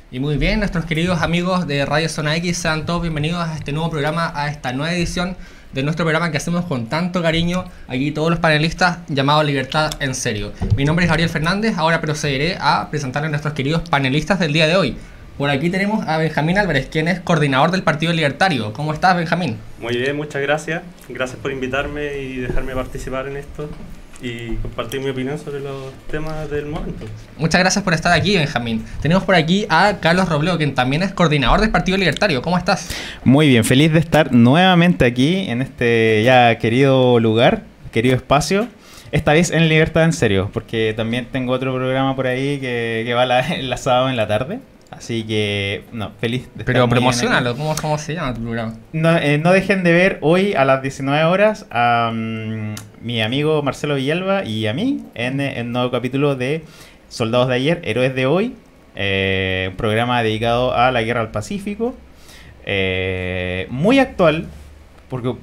Y muy bien, nuestros queridos amigos de Radio Zona X, sean todos bienvenidos a este nuevo programa, a esta nueva edición de nuestro programa que hacemos con tanto cariño aquí todos los panelistas, llamado Libertad en Serio. Mi nombre es Gabriel Fernández, ahora procederé a presentarles a nuestros queridos panelistas del día de hoy. Por aquí tenemos a Benjamín Álvarez, quien es coordinador del Partido Libertario. ¿Cómo estás, Benjamín? Muy bien, muchas gracias. Gracias por invitarme y dejarme participar en esto y compartir mi opinión sobre los temas del momento. Muchas gracias por estar aquí, Benjamín. Tenemos por aquí a Carlos Robledo, quien también es coordinador del Partido Libertario. ¿Cómo estás? Muy bien, feliz de estar nuevamente aquí en este ya querido lugar, querido espacio. Esta vez en Libertad en Serio, porque también tengo otro programa por ahí que va enlazado en la tarde. Así que, no, feliz de estar. Pero promocionalo, ¿cómo se llama tu programa? No dejen de ver hoy a las 19 horas a mi amigo Marcelo Villalba y a mí en el nuevo capítulo de Soldados de Ayer, Héroes de Hoy, un programa dedicado a la Guerra del Pacífico, muy actual, porque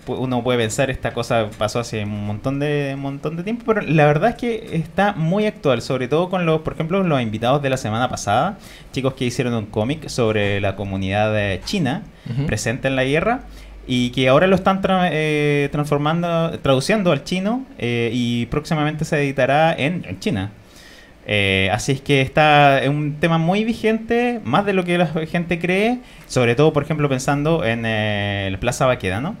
uno puede pensar esta cosa pasó hace un montón de tiempo, pero la verdad es que está muy actual, sobre todo con por ejemplo, los invitados de la semana pasada, chicos que hicieron un cómic sobre la comunidad china presente en la guerra y que ahora lo están traduciendo al chino y próximamente se editará en China. Así es que es un tema muy vigente, más de lo que la gente cree, sobre todo, por ejemplo, pensando en el Plaza Baquedano,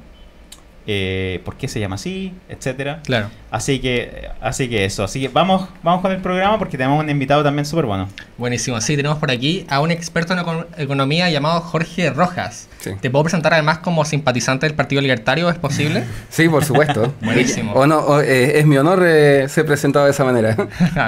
por qué se llama así, etcétera. Claro. Así que eso. Así que vamos con el programa porque tenemos un invitado también súper bueno. Buenísimo. Sí, tenemos por aquí a un experto en economía llamado Jorge Rojas. Sí. ¿Te puedo presentar además como simpatizante del Partido Libertario? ¿Es posible? Sí, por supuesto. Buenísimo. Es mi honor ser presentado de esa manera.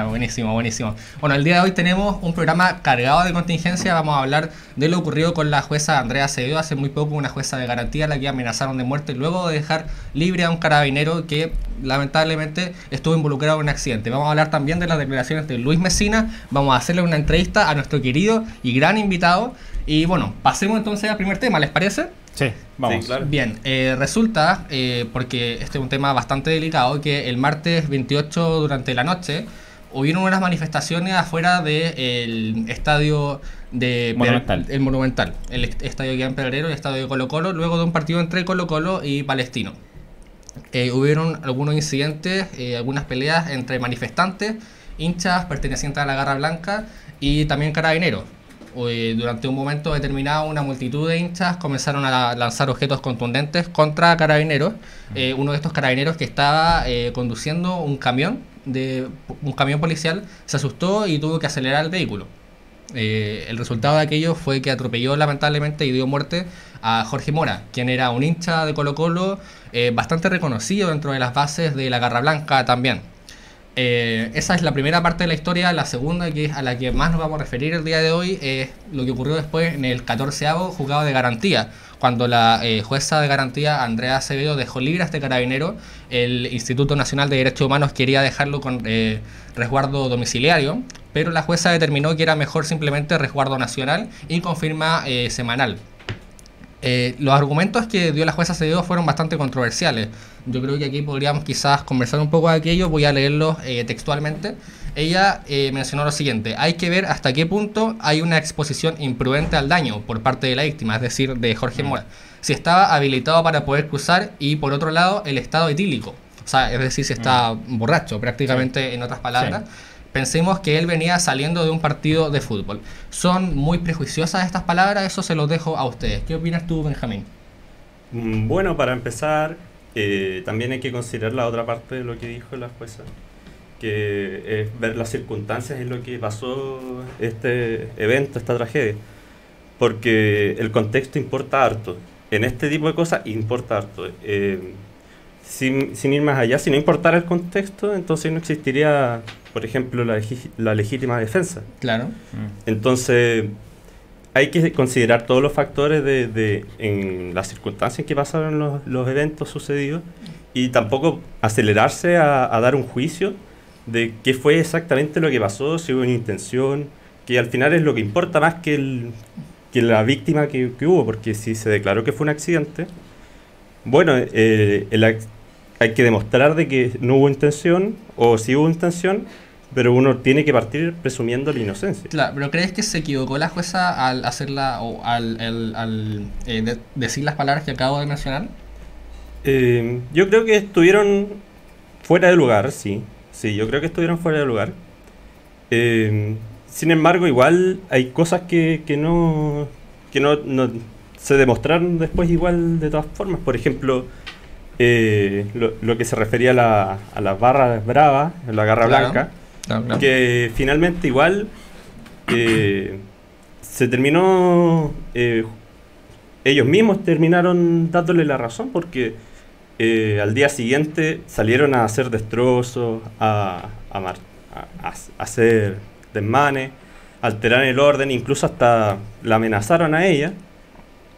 Buenísimo, buenísimo. Bueno, el día de hoy tenemos un programa cargado de contingencia. Vamos a hablar de lo ocurrido con la jueza Andrea Acevedo. Hace muy poco, una jueza de garantía a la que amenazaron de muerte luego de dejar libre a un carabinero que lamentablemente estuvo involucrado en un accidente. Vamos a hablar también de las declaraciones de Luis Mesina. Vamos a hacerle una entrevista a nuestro querido y gran invitado. Y bueno, pasemos entonces al primer tema, ¿les parece? Sí, vamos. Sí, claro. Bien, resulta, porque este es un tema bastante delicado, que el martes 28 durante la noche hubieron unas manifestaciones afuera del estadio el Monumental, el estadio que queda en Pedrero, el estadio de Colo-Colo, luego de un partido entre Colo-Colo y Palestino. Hubieron algunos incidentes, algunas peleas entre manifestantes, hinchas pertenecientes a la Garra Blanca y también carabineros. Durante un momento determinado, una multitud de hinchas comenzaron a lanzar objetos contundentes contra carabineros. Uno de estos carabineros que estaba conduciendo un camión policial se asustó y tuvo que acelerar el vehículo. El resultado de aquello fue que atropelló lamentablemente y dio muerte a Jorge Mora, quien era un hincha de Colo-Colo bastante reconocido dentro de las bases de la Garra Blanca también. Esa es la primera parte de la historia. La segunda, que es a la que más nos vamos a referir el día de hoy, es lo que ocurrió después en el 14º juzgado de garantía, cuando la jueza de garantía Andrea Acevedo dejó libre a este carabinero. El Instituto Nacional de Derechos Humanos quería dejarlo con resguardo domiciliario, pero la jueza determinó que era mejor simplemente resguardo nacional y con firma semanal. Los argumentos que dio la jueza Acevedo fueron bastante controversiales. Yo creo que aquí podríamos quizás conversar un poco de aquello. Voy a leerlos textualmente. Ella mencionó lo siguiente: hay que ver hasta qué punto hay una exposición imprudente al daño por parte de la víctima, es decir, de Jorge Mora, si estaba habilitado para poder cruzar, y por otro lado el estado etílico, o sea, es decir, si está borracho prácticamente, en otras palabras. Sí. Pensemos que él venía saliendo de un partido de fútbol. ¿Son muy prejuiciosas estas palabras? Eso se los dejo a ustedes. ¿Qué opinas tú, Benjamín? Bueno, para empezar, también hay que considerar la otra parte de lo que dijo la jueza, que es ver las circunstancias en lo que pasó este evento, esta tragedia, porque el contexto importa harto. En este tipo de cosas importa harto. Sin ir más allá, si no importara el contexto, entonces no existiría, por ejemplo, la legítima defensa. Claro. Entonces, hay que considerar todos los factores en las circunstancias en que pasaron los eventos sucedidos y tampoco acelerarse a dar un juicio de qué fue exactamente lo que pasó, si hubo una intención, que al final es lo que importa más que la víctima que hubo, porque si se declaró que fue un accidente, bueno, hay que demostrar de que no hubo intención, o si hubo intención, pero uno tiene que partir presumiendo la inocencia. Claro, pero ¿crees que se equivocó la jueza al hacerla o al decir las palabras que acabo de mencionar? Yo creo que estuvieron fuera de lugar, sí. Sí, yo creo que estuvieron fuera de lugar. Sin embargo, igual hay cosas que no se demostraron después igual de todas formas. Por ejemplo, lo que se refería a las barras bravas, la garra blanca, claro. Que finalmente igual se terminó, ellos mismos terminaron dándole la razón, porque al día siguiente salieron a hacer destrozos, a hacer desmanes, alterar el orden, incluso hasta la amenazaron a ella,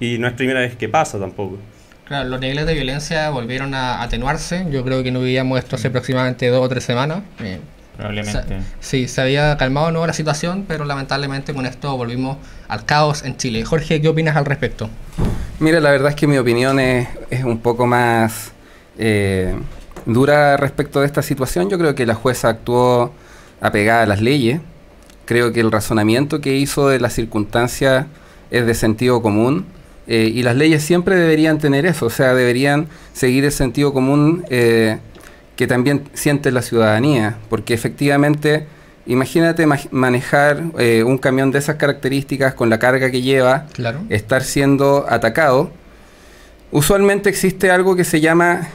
y no es primera vez que pasa tampoco. Claro, los niveles de violencia volvieron a atenuarse. Yo creo que no vivíamos esto hace aproximadamente 2 o 3 semanas. Probablemente. Sí, se había calmado de nuevo la situación, pero lamentablemente con esto volvimos al caos en Chile. Jorge, ¿qué opinas al respecto? Mira, la verdad es que mi opinión es un poco más dura respecto de esta situación. Yo creo que la jueza actuó apegada a las leyes. Creo que el razonamiento que hizo de las circunstancias es de sentido común. Y las leyes siempre deberían tener eso, o sea, deberían seguir el sentido común que también siente la ciudadanía, porque efectivamente, imagínate manejar un camión de esas características con la carga que lleva, claro, estar siendo atacado. Usualmente existe algo que se llama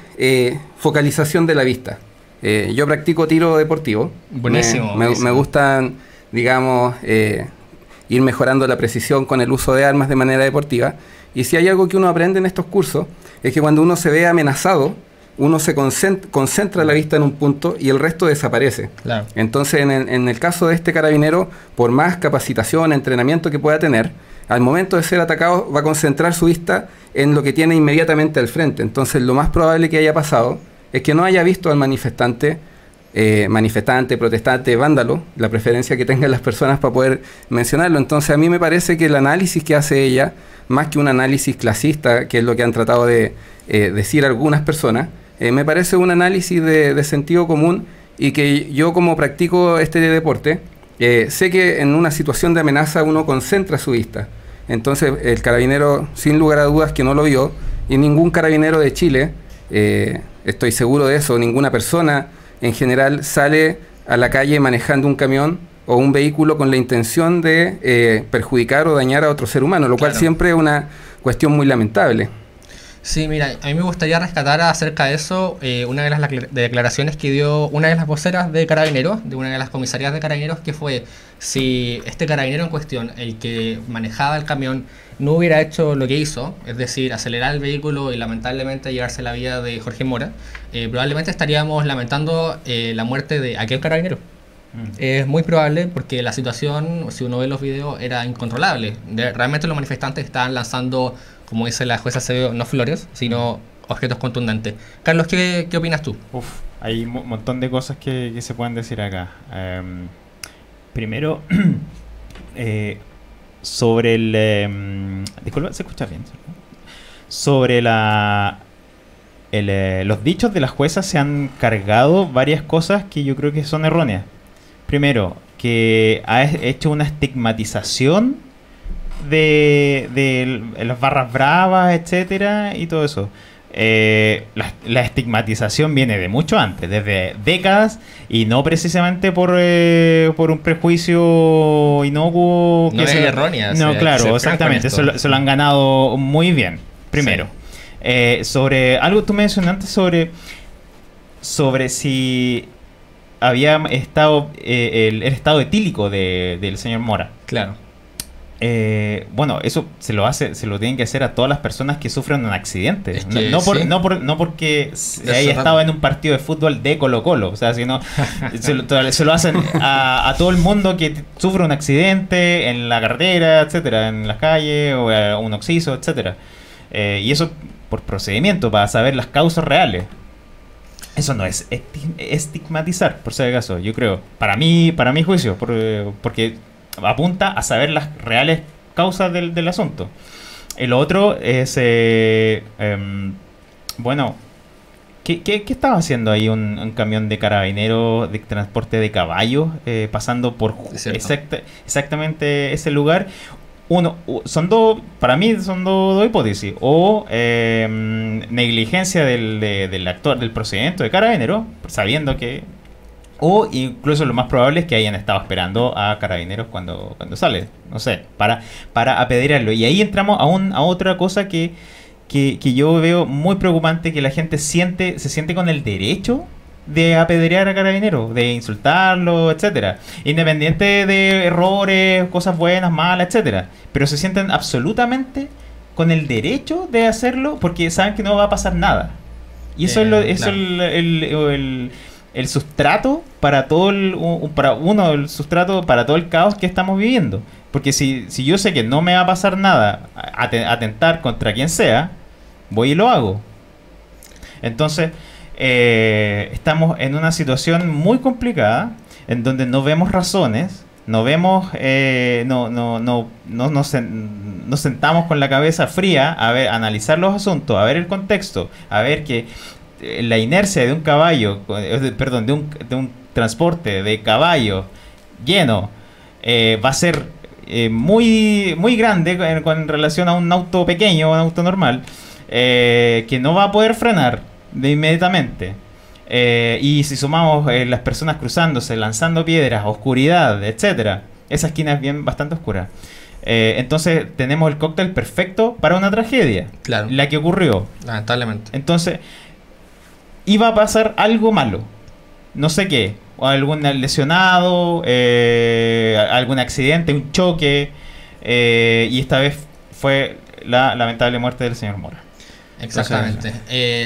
focalización de la vista. Yo practico tiro deportivo. Buenísimo. Me gustan, digamos, ir mejorando la precisión con el uso de armas de manera deportiva. Y si hay algo que uno aprende en estos cursos, es que cuando uno se ve amenazado, uno se concentra la vista en un punto y el resto desaparece. Claro. Entonces, en el caso de este carabinero, por más capacitación, entrenamiento que pueda tener, al momento de ser atacado va a concentrar su vista en lo que tiene inmediatamente al frente. Entonces, lo más probable que haya pasado es que no haya visto al manifestante, protestante, vándalo, la preferencia que tengan las personas para poder mencionarlo. Entonces, a mí me parece que el análisis que hace ella, más que un análisis clasista, que es lo que han tratado de decir algunas personas, me parece un análisis de sentido común, y que yo, como practico este deporte, sé que en una situación de amenaza uno concentra su vista. Entonces, el carabinero, sin lugar a dudas, que no lo vio, y ningún carabinero de Chile, estoy seguro de eso, ninguna persona en general sale a la calle manejando un camión o un vehículo con la intención de perjudicar o dañar a otro ser humano, lo cual siempre es una cuestión muy lamentable. Sí, mira, a mí me gustaría rescatar acerca de eso una de las declaraciones que dio una de las voceras de Carabineros, de una de las comisarías de Carabineros, que fue: si este carabinero en cuestión, el que manejaba el camión, no hubiera hecho lo que hizo, es decir, acelerar el vehículo y lamentablemente llevarse la vida de Jorge Mora, probablemente estaríamos lamentando la muerte de aquel carabinero. Es muy probable, porque la situación, si uno ve los videos, era incontrolable. Realmente los manifestantes estaban lanzando, como dice la jueza Acevedo, no flores, sino objetos contundentes. Carlos, ¿qué opinas tú? Hay un montón de cosas que se pueden decir acá. Primero, sobre el... disculpa, ¿se escucha bien? Sobre los dichos de la jueza, se han cargado varias cosas que yo creo que son erróneas. Primero, que ha hecho una estigmatización de las barras bravas, etcétera, y todo eso. la estigmatización viene de mucho antes, desde décadas, y no precisamente por un prejuicio inocuo. No es errónea. No, claro, exactamente. Se lo han ganado muy bien. Primero, sobre algo tú mencionaste sobre si había estado el estado etílico del señor Mora. Claro. Bueno, eso se lo tienen que hacer a todas las personas que sufren un accidente. Es que no porque haya estado en un partido de fútbol de Colo-Colo. O sea, sino se lo hacen a todo el mundo que sufre un accidente en la carretera, etcétera, en las calles, o a un occiso, etcétera. Y eso por procedimiento, para saber las causas reales. Eso no es estigmatizar, por si acaso, yo creo. Para mi juicio, porque apunta a saber las reales causas del asunto. El otro es, bueno, ¿qué estaba haciendo ahí un camión de carabineros de transporte de caballos pasando por exactamente ese lugar? Para mí son dos hipótesis. O negligencia del procedimiento de carabinero, sabiendo que... O incluso lo más probable es que hayan estado esperando a carabineros cuando sale, no sé, para apedrearlo. Y ahí entramos a otra cosa que yo veo muy preocupante, que la gente se siente con el derecho de apedrear a carabineros, de insultarlo, etcétera, independiente de errores, cosas buenas, malas, etcétera, pero se sienten absolutamente con el derecho de hacerlo porque saben que no va a pasar nada. Y eso es el sustrato para todo el sustrato para todo el caos que estamos viviendo. Porque si yo sé que no me va a pasar nada atentar contra quien sea, voy y lo hago. Entonces estamos en una situación muy complicada en donde no vemos razones, no vemos nos sentamos con la cabeza fría a analizar los asuntos, a ver el contexto, a ver que la inercia de un caballo, perdón, de un transporte de caballo lleno va a ser muy, muy grande en relación a un auto pequeño, un auto normal, que no va a poder frenar de inmediatamente. Y si sumamos las personas cruzándose, lanzando piedras, oscuridad, etcétera, esa esquina es bastante oscura. Entonces tenemos el cóctel perfecto para una tragedia, claro, la que ocurrió, lamentablemente. Entonces iba a pasar algo malo, no sé qué, o algún lesionado, algún accidente, un choque, y esta vez fue la lamentable muerte del señor Mora. Exactamente.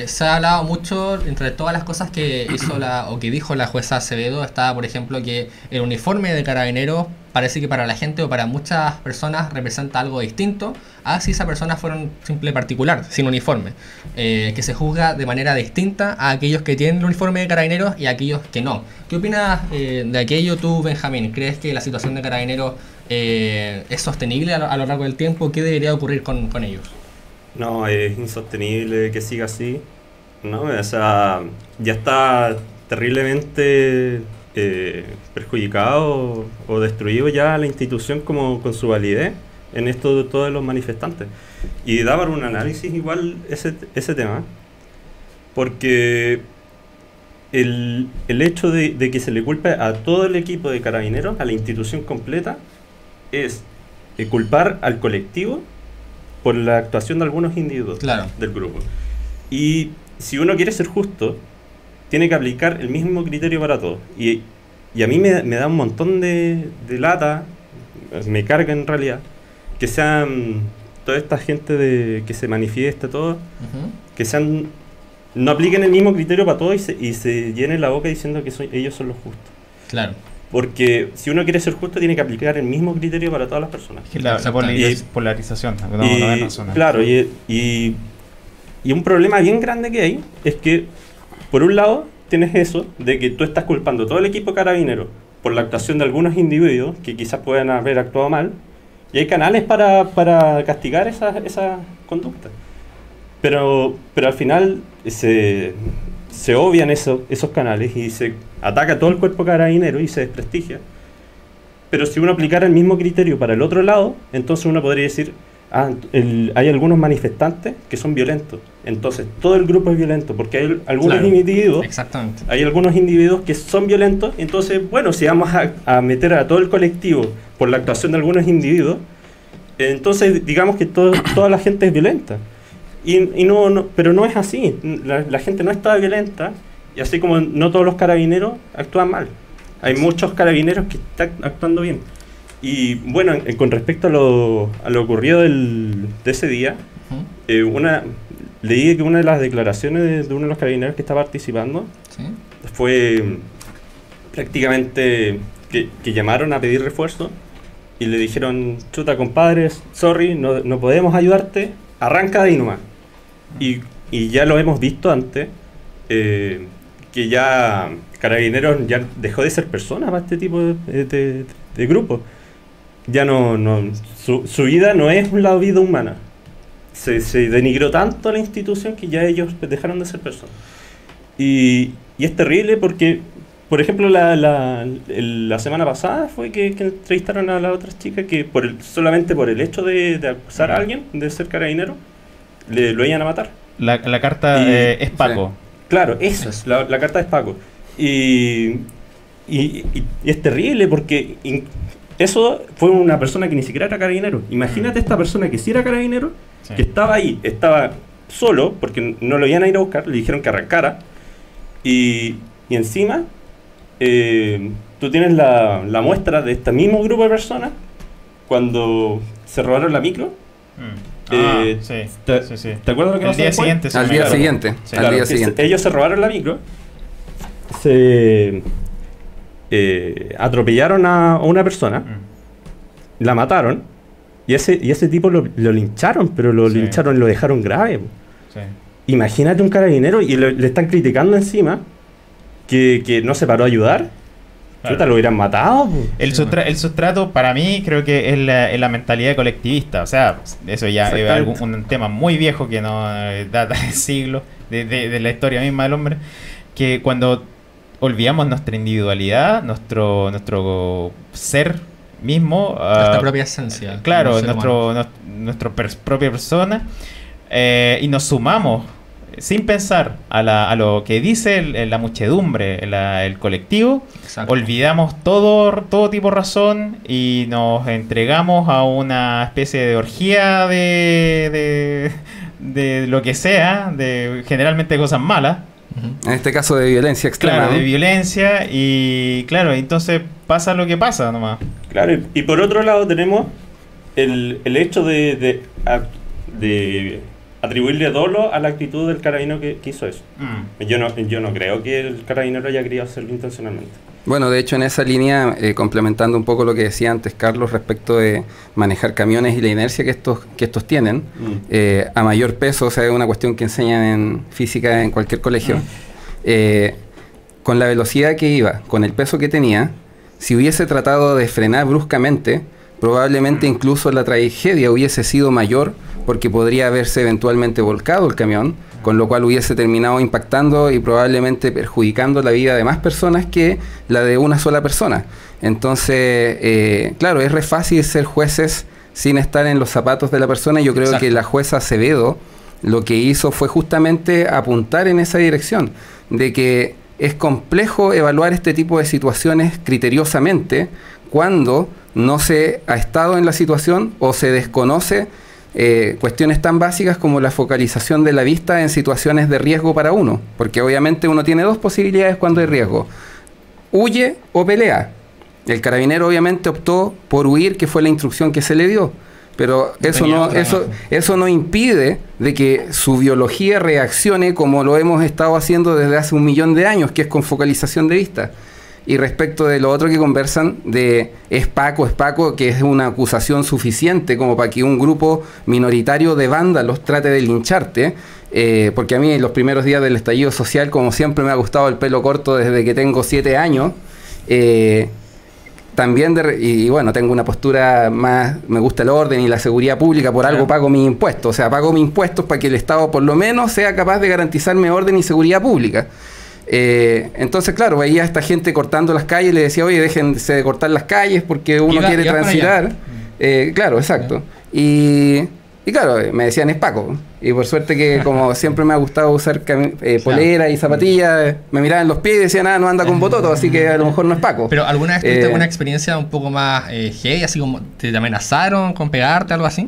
Se ha hablado mucho, entre todas las cosas que hizo que dijo la jueza Acevedo, estaba, por ejemplo, que el uniforme de carabineros parece que para la gente o para muchas personas representa algo distinto a si esa persona fuera un simple particular, sin uniforme. Que se juzga de manera distinta a aquellos que tienen el uniforme de carabineros y a aquellos que no. ¿Qué opinas de aquello tú, Benjamín? ¿Crees que la situación de carabineros es sostenible a lo largo del tiempo? ¿Qué debería ocurrir con ellos? No, es insostenible que siga así, ¿no? O sea, ya está terriblemente perjudicado o destruido ya la institución como con su validez en esto de todos los manifestantes. Y da para un análisis igual ese tema, porque el hecho de que se le culpe a todo el equipo de carabineros, a la institución completa, es culpar al colectivo por la actuación de algunos individuos, claro, del grupo. Y si uno quiere ser justo, tiene que aplicar el mismo criterio para todos. Y a mí me da un montón de lata, me carga en realidad, que sean toda esta gente que se manifiesta, todo, que no apliquen el mismo criterio para todos y se llenen la boca diciendo que ellos son los justos. Claro. Porque si uno quiere ser justo, tiene que aplicar el mismo criterio para todas las personas. La polarización. Claro, y un problema bien grande que hay es que, por un lado, tienes eso de que tú estás culpando a todo el equipo carabinero por la actuación de algunos individuos que quizás puedan haber actuado mal, y hay canales para castigar esa conducta. Pero al final se obvian esos canales y se ataca a todo el cuerpo carabinero y se desprestigia. Pero si uno aplicara el mismo criterio para el otro lado, entonces uno podría decir, hay algunos manifestantes que son violentos. Entonces, todo el grupo es violento, porque hay algunos individuos... Exactamente. Hay algunos individuos que son violentos, entonces, bueno, si vamos a meter a todo el colectivo por la actuación de algunos individuos, entonces digamos que toda la gente es violenta. Pero no es así. La gente no está violenta, y así como no todos los carabineros actúan mal. Hay muchos carabineros que están actuando bien. Y bueno, con respecto a lo ocurrido de ese día, leí que una de las declaraciones de uno de los carabineros que está participando fue prácticamente que llamaron a pedir refuerzo y le dijeron: chuta, compadres, sorry, no podemos ayudarte, arranca de ahí nomás. Y ya lo hemos visto antes, que ya Carabineros ya dejó de ser persona para este tipo de grupos. Ya su vida no es la vida humana. Se denigró tanto a la institución que ya ellos dejaron de ser personas. Y es terrible porque, por ejemplo, la semana pasada fue que entrevistaron a las otras chicas que solamente por el hecho de acusar a alguien de ser carabinero, lo iban a matar. La carta es Paco. Sí. Claro, eso es, la carta es Paco. Y es terrible porque eso fue una persona que ni siquiera era carabinero. Imagínate esta persona que sí era carabinero, que estaba ahí, estaba solo porque no lo iban a ir a buscar, le dijeron que arrancara. Y encima, tú tienes la muestra de este mismo grupo de personas cuando se robaron la micro. Sí. ¿Te acuerdas lo que pasó después? Al día siguiente. Al día siguiente. Ellos se robaron la micro, se atropellaron a una persona, la mataron, y ese tipo lo lincharon, pero lo lincharon y lo dejaron grave. Sí. Imagínate un carabinero y le están criticando encima que no se paró a ayudar. Claro. Lo hubieran matado. El sustrato para mí creo que es la mentalidad colectivista. O sea, eso ya es un tema muy viejo que no data de siglos de la historia misma del hombre, que cuando olvidamos nuestra individualidad, nuestro ser mismo, nuestra propia esencia, claro, nuestra propia persona, y nos sumamos sin pensar a lo que dice la muchedumbre, el colectivo. Exacto. Olvidamos todo tipo de razón y nos entregamos a una especie de orgía de lo que sea, generalmente cosas malas. En este caso de violencia extrema. Claro, de violencia, y claro, entonces pasa lo que pasa nomás. Claro, y por otro lado tenemos el hecho de atribuirle dolo a la actitud del carabinero que hizo eso. Yo no creo que el carabinero haya querido hacerlo intencionalmente. Bueno, de hecho, en esa línea, complementando un poco lo que decía antes Carlos respecto de manejar camiones y la inercia que estos tienen, a mayor peso, o sea, es una cuestión que enseñan en física en cualquier colegio, con la velocidad que iba, con el peso que tenía, si hubiese tratado de frenar bruscamente, probablemente incluso la tragedia hubiese sido mayor, porque podría haberse eventualmente volcado el camión, con lo cual hubiese terminado impactando y probablemente perjudicando la vida de más personas que la de una sola persona. Entonces, claro, es re fácil ser jueces sin estar en los zapatos de la persona, y yo creo Exacto. que la jueza Acevedo lo que hizo fue justamente apuntar en esa dirección, de que es complejo evaluar este tipo de situaciones criteriosamente cuando no se ha estado en la situación o se desconoce cuestiones tan básicas como la focalización de la vista en situaciones de riesgo para uno, porque obviamente uno tiene dos posibilidades cuando hay riesgo: huye o pelea. El carabinero obviamente optó por huir, que fue la instrucción que se le dio, pero eso no impide de que su biología reaccione como lo hemos estado haciendo desde hace 1.000.000 de años, que es con focalización de vista. Y respecto de lo otro que conversan de es Paco, que es una acusación suficiente como para que un grupo minoritario de vándalos trate de lincharte, porque a mí en los primeros días del estallido social, como siempre me ha gustado el pelo corto desde que tengo 7 años, también y bueno, tengo una postura más, me gusta el orden y la seguridad pública, por algo pago mis impuestos, o sea, pago mis impuestos para que el Estado por lo menos sea capaz de garantizarme orden y seguridad pública. Entonces, claro, veía a esta gente cortando las calles y le decía: oye, déjense de cortar las calles porque uno quiere transitar. Claro, exacto. Y Y claro, me decían es Paco. Y por suerte que como siempre me ha gustado usar polera y zapatillas, me miraban los pies y decían, no anda con bototo, así que a lo mejor no es Paco. Pero ¿alguna vez tuviste una experiencia un poco más heavy, así como te amenazaron con pegarte, algo así?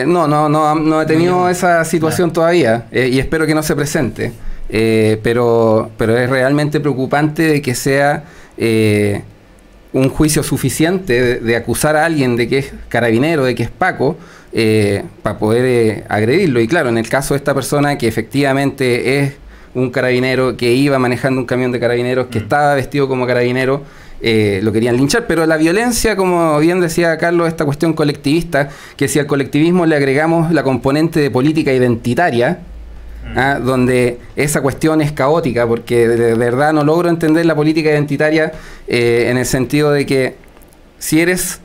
No he tenido esa situación todavía y espero que no se presente. Pero es realmente preocupante de que sea un juicio suficiente de acusar a alguien de que es carabinero, de que es Paco, para poder agredirlo. Y claro, en el caso de esta persona que efectivamente es un carabinero, que iba manejando un camión de carabineros, que estaba vestido como carabinero, lo querían linchar. Pero la violencia, como bien decía Carlos, esta cuestión colectivista, que si al colectivismo le agregamos la componente de política identitaria, donde esa cuestión es caótica, porque de verdad no logro entender la política identitaria en el sentido de que si eres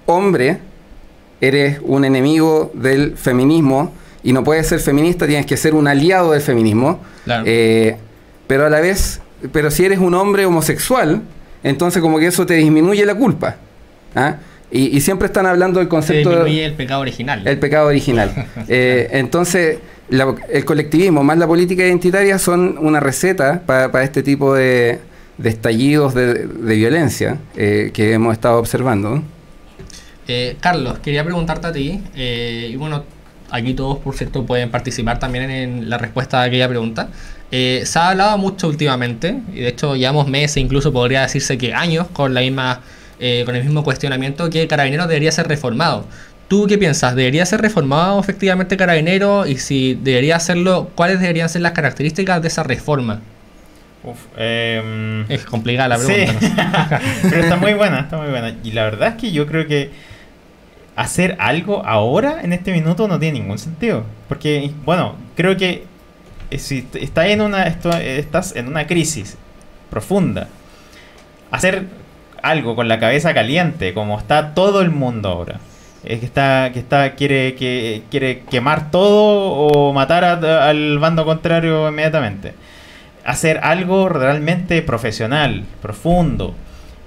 hombre, eres un enemigo del feminismo y no puedes ser feminista, tienes que ser un aliado del feminismo. Claro. Pero a la vez, si eres un hombre homosexual, entonces como que eso te disminuye la culpa. Y siempre están hablando del concepto de... disminuye el pecado original. El pecado original. Entonces, el colectivismo más la política identitaria son una receta para este tipo de estallidos de violencia que hemos estado observando. Carlos, quería preguntarte a ti, y bueno, aquí todos, por cierto, pueden participar también en la respuesta a aquella pregunta. Se ha hablado mucho últimamente, y de hecho llevamos meses, incluso podría decirse que años, con el mismo cuestionamiento que Carabineros debería ser reformado. ¿Tú qué piensas? ¿Debería ser reformado efectivamente Carabineros? Y si debería hacerlo, ¿cuáles deberían ser las características de esa reforma? Es complicada la pregunta. Sí. ¿No? Pero está muy buena. Y la verdad es que yo creo que hacer algo ahora, en este minuto, no tiene ningún sentido. Porque, bueno, creo que si estás en una crisis profunda, hacer algo con la cabeza caliente, como está todo el mundo ahora, quiere quemar todo o matar al bando contrario inmediatamente. Hacer algo realmente profesional, profundo,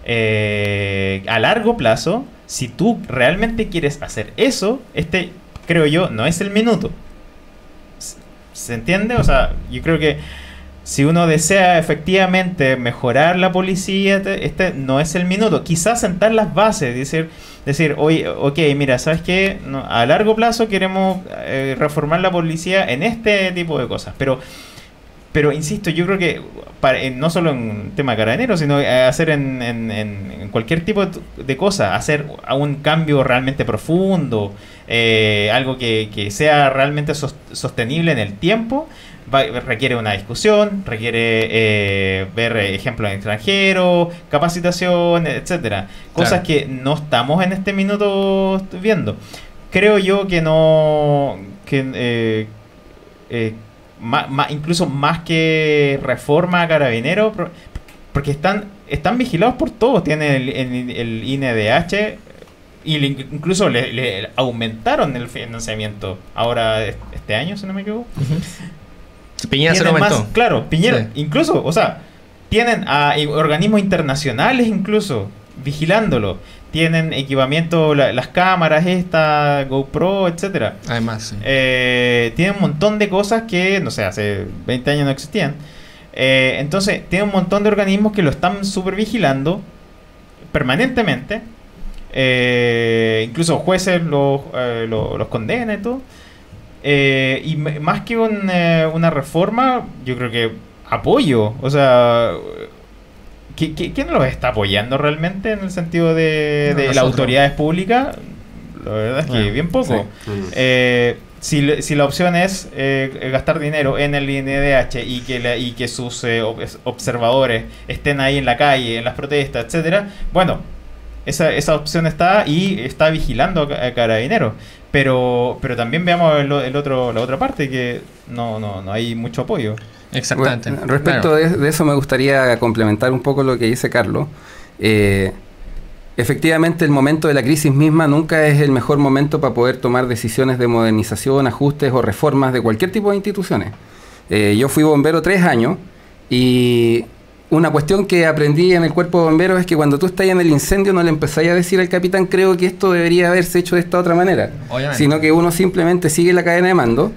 a largo plazo. Si tú realmente quieres hacer eso, creo yo, no es el minuto. ¿Se entiende? O sea, yo creo que si uno desea efectivamente mejorar la policía, no es el minuto. Quizás sentar las bases, decir, oye, ok, mira, ¿sabes qué? No, a largo plazo queremos reformar la policía en este tipo de cosas. Pero insisto, yo creo que no solo en tema carabinero, sino hacer en cualquier tipo de cosa, hacer un cambio realmente profundo, algo que sea realmente sostenible en el tiempo, requiere una discusión, requiere ver ejemplos en extranjero, capacitación, etcétera. Cosas que no estamos en este minuto viendo. Creo yo que no... incluso más que reforma a Carabineros, porque están vigilados por todos. Tienen el INDH y incluso le aumentaron el financiamiento ahora este año, si no me equivoco. Piñera se lo aumentó. Claro, Piñera, sí. Incluso, o sea, tienen a organismos internacionales incluso vigilándolo. Tienen equipamiento, las cámaras GoPro, etcétera. Además, sí. Tienen un montón de cosas que, no sé, hace 20 años no existían. Entonces, tienen un montón de organismos que lo están súper vigilando permanentemente. Incluso jueces los condenan y todo. Y más que una reforma, yo creo que apoyo. O sea... ¿Quién los está apoyando realmente en el sentido de las autoridades públicas? La verdad es que bien poco. Sí. Si la opción es gastar dinero en el INDH y que sus observadores estén ahí en la calle, en las protestas, etcétera, bueno, esa opción está y está vigilando a Carabineros. Pero también veamos la otra parte, que no hay mucho apoyo. Exactamente. Bueno, respecto de eso me gustaría complementar un poco lo que dice Carlos. Efectivamente, el momento de la crisis misma nunca es el mejor momento para poder tomar decisiones de modernización, ajustes o reformas de cualquier tipo de instituciones. Yo fui bombero 3 años y una cuestión que aprendí en el cuerpo de bomberos es que cuando tú estás en el incendio no le empezáis a decir al capitán, creo que esto debería haberse hecho de esta otra manera. Obviamente. Sino que uno simplemente sigue la cadena de mando,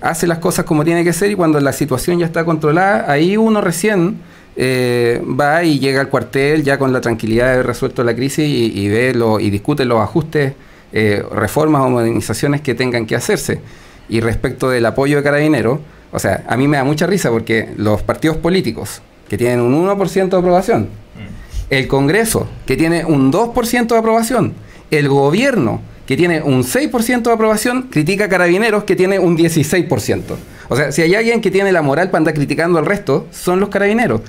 hace las cosas como tiene que ser, y cuando la situación ya está controlada, ahí uno recién va y llega al cuartel ya con la tranquilidad de haber resuelto la crisis y y discute los ajustes, reformas o modernizaciones que tengan que hacerse. Y respecto del apoyo de Carabineros, o sea, a mí me da mucha risa porque los partidos políticos que tienen un 1% de aprobación, el Congreso que tiene un 2% de aprobación, el gobierno que tiene un 6% de aprobación, critica a Carabineros que tiene un 16%. O sea, si hay alguien que tiene la moral para andar criticando al resto, son los Carabineros.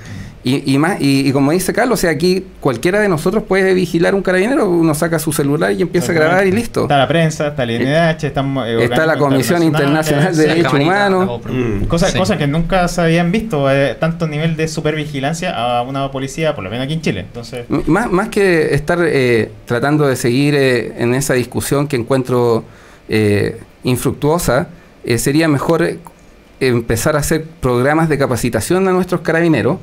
Y como dice Carlos, o sea, aquí cualquiera de nosotros puede vigilar un carabinero, uno saca su celular y empieza a grabar y listo. Está la prensa, está el INH, está la Comisión Internacional de Derechos Humanos. Cosas que nunca se habían visto, tanto nivel de supervigilancia a una policía, por lo menos aquí en Chile. Entonces, más que estar tratando de seguir en esa discusión que encuentro infructuosa, sería mejor empezar a hacer programas de capacitación a nuestros carabineros,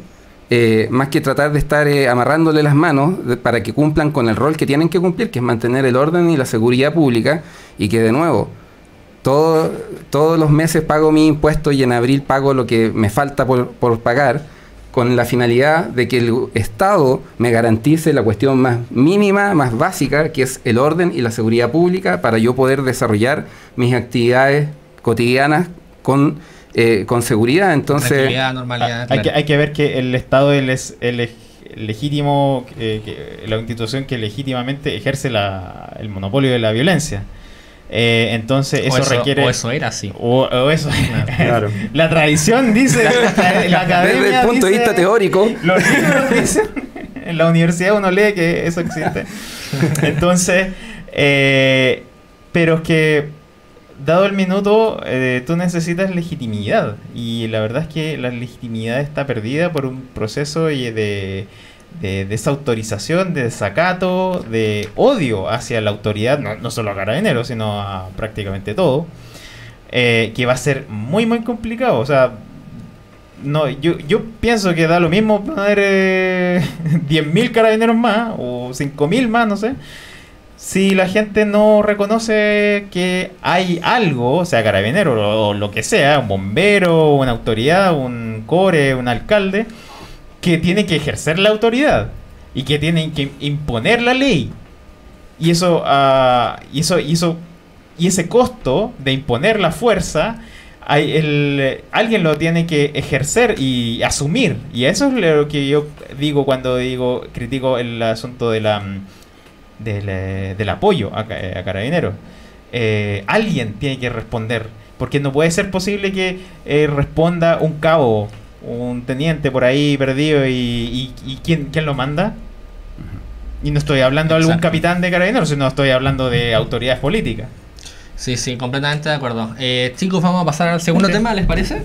más que tratar de estar amarrándole las manos para que cumplan con el rol que tienen que cumplir, que es mantener el orden y la seguridad pública, y que de nuevo, todos los meses pago mi impuesto y en abril pago lo que me falta por pagar, con la finalidad de que el Estado me garantice la cuestión más mínima, más básica, que es el orden y la seguridad pública, para yo poder desarrollar mis actividades cotidianas con seguridad. Entonces normalidad, hay que ver que el Estado es el legítimo, la institución que legítimamente ejerce el monopolio de la violencia. Entonces eso requiere... O eso era así. O eso claro. La tradición dice, la academia desde el punto de vista teórico, los libros dicen, en la universidad uno lee que eso existe. Entonces, pero es que dado el minuto, tú necesitas legitimidad, y la verdad es que la legitimidad está perdida por un proceso de desautorización, de desacato, de odio hacia la autoridad, no solo a Carabineros, sino a prácticamente todo, que va a ser muy muy complicado. O sea, no, yo pienso que da lo mismo poner 10.000 carabineros más o 5.000 más, no sé, si la gente no reconoce que hay algo, o sea, carabinero o lo que sea, un bombero, una autoridad, un core, un alcalde, que tiene que ejercer la autoridad y que tienen que imponer la ley. Y ese costo de imponer la fuerza, alguien lo tiene que ejercer y asumir. Y eso es lo que yo digo cuando critico el asunto del apoyo a Carabineros. Alguien tiene que responder, porque no puede ser posible que responda un cabo, un teniente por ahí perdido y ¿quién lo manda? Y no estoy hablando de algún capitán de Carabineros, sino estoy hablando de autoridades políticas. Sí, completamente de acuerdo. Chicos, vamos a pasar al segundo tema, ¿les parece?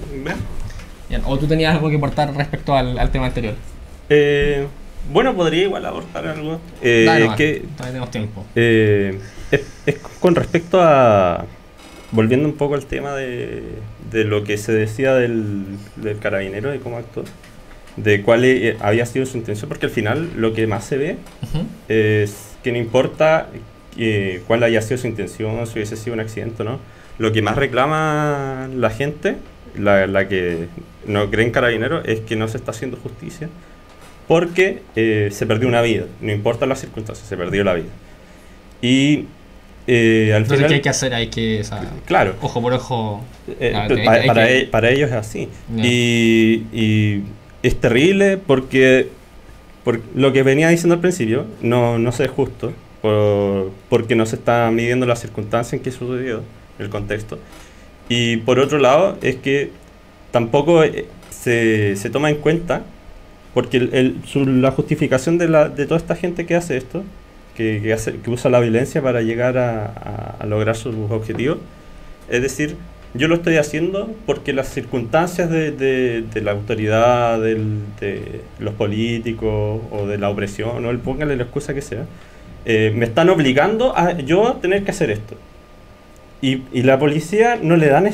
Bien. ¿O tú tenías algo que aportar respecto al tema anterior? Bueno, podría igual aportar algo. Todavía tenemos tiempo. Es con respecto a... Volviendo un poco al tema de lo que se decía del carabinero, de cómo actuó, de cuál había sido su intención, porque al final lo que más se ve es que no importa cuál haya sido su intención, si hubiese sido un accidente o no. Lo que más reclama la gente, la que no cree en Carabineros, es que no se está haciendo justicia, porque se perdió una vida, no importa las circunstancias, se perdió la vida. Y al Entonces, final, ¿qué hay que hacer? claro, ojo por ojo. Para ellos es así. Yeah. Y es terrible porque lo que venía diciendo al principio no se es justo, porque no se está midiendo las circunstancias en que sucedió, el contexto. Y por otro lado, es que tampoco se toma en cuenta, porque la justificación de toda esta gente que hace esto, que usa la violencia para llegar a lograr sus objetivos, es decir, yo lo estoy haciendo porque las circunstancias de la autoridad, de los políticos o de la opresión, o póngale la excusa que sea, me están obligando a yo tener que hacer esto. Y la policía no le dan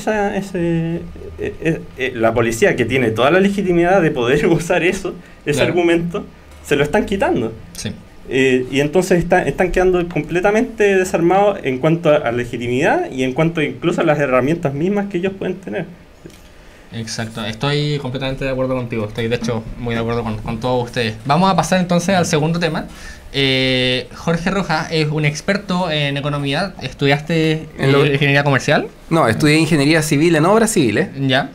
la policía, que tiene toda la legitimidad de poder usar ese Claro. argumento, se lo están quitando. Sí. Y entonces están quedando completamente desarmados en cuanto a legitimidad y en cuanto incluso a las herramientas mismas que ellos pueden tener. Exacto, estoy completamente de acuerdo contigo, estoy de hecho muy de acuerdo con todos ustedes. Vamos a pasar entonces al segundo tema. Jorge Rojas es un experto en economía. ¿Estudiaste ingeniería comercial? No, estudié ingeniería civil en obras civiles. Ya.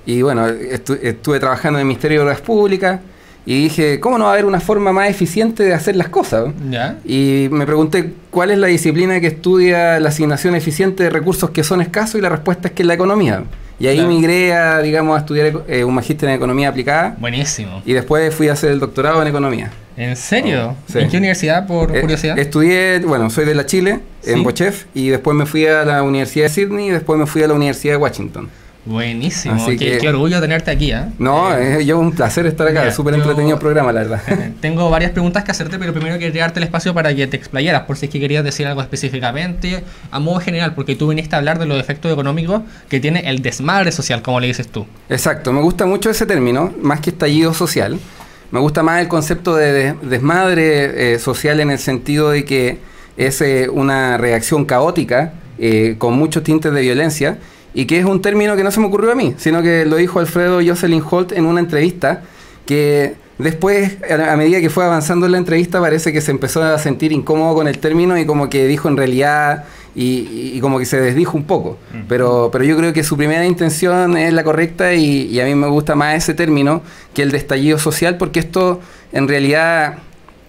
Y bueno, estuve trabajando en el Ministerio de Obras Públicas y dije, ¿cómo no va a haber una forma más eficiente de hacer las cosas? Ya. Y me pregunté, ¿cuál es la disciplina que estudia la asignación eficiente de recursos que son escasos? Y la respuesta es que es la economía. Y ahí Claro. migré a, digamos, a estudiar un magíster en economía aplicada. Buenísimo. Y después fui a hacer el doctorado en economía. ¿En serio? Sí. ¿En qué universidad, por curiosidad? Estudié, bueno, soy de la Chile, Sí. en Bochef, y después me fui a la Universidad de Sydney y después me fui a la Universidad de Washington. Buenísimo. Así Qué, que- qué orgullo tenerte aquí, ¿eh? No, yo un placer estar acá, mira, es súper yo- entretenido el programa, la verdad. Tengo varias preguntas que hacerte, pero primero quería darte el espacio para que te explayaras, por si es que querías decir algo específicamente, a modo general, porque tú viniste a hablar de los efectos económicos que tiene el desmadre social, como le dices tú. Exacto, me gusta mucho ese término, más que estallido social. Me gusta más el concepto de desmadre social en el sentido de que es una reacción caótica con muchos tintes de violencia y que es un término que no se me ocurrió a mí, sino que lo dijo Alfredo Jocelyn Holt en una entrevista que después, a medida que fue avanzando en la entrevista, parece que se empezó a sentir incómodo con el término y como que dijo en realidad y como que se desdijo un poco. Pero yo creo que su primera intención es la correcta y a mí me gusta más ese término que el de estallido social, porque esto en realidad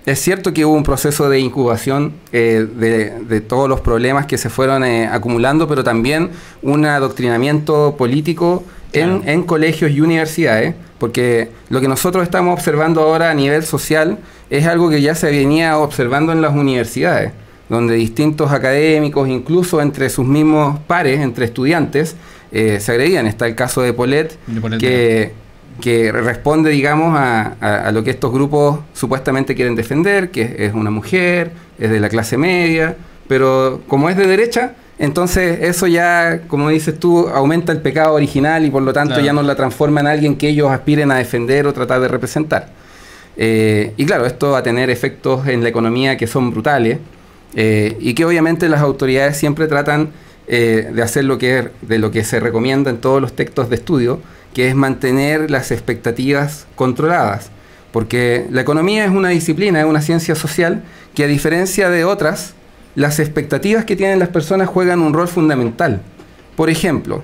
es cierto que hubo un proceso de incubación de todos los problemas que se fueron acumulando, pero también un adoctrinamiento político en colegios y universidades, porque lo que nosotros estamos observando ahora a nivel social es algo que ya se venía observando en las universidades, donde distintos académicos, incluso entre sus mismos pares, entre estudiantes, se agredían. Está el caso de Paulette, que responde, digamos, a lo que estos grupos supuestamente quieren defender, que es una mujer, es de la clase media, pero como es de derecha, entonces eso ya, como dices tú, aumenta el pecado original y por lo tanto Claro. ya no la transforma en alguien que ellos aspiren a defender o tratar de representar. Y claro, esto va a tener efectos en la economía que son brutales y que obviamente las autoridades siempre tratan de hacer de lo que se recomienda en todos los textos de estudio, que es mantener las expectativas controladas, porque la economía es una disciplina, es una ciencia social que, a diferencia de otras, las expectativas que tienen las personas juegan un rol fundamental. Por ejemplo,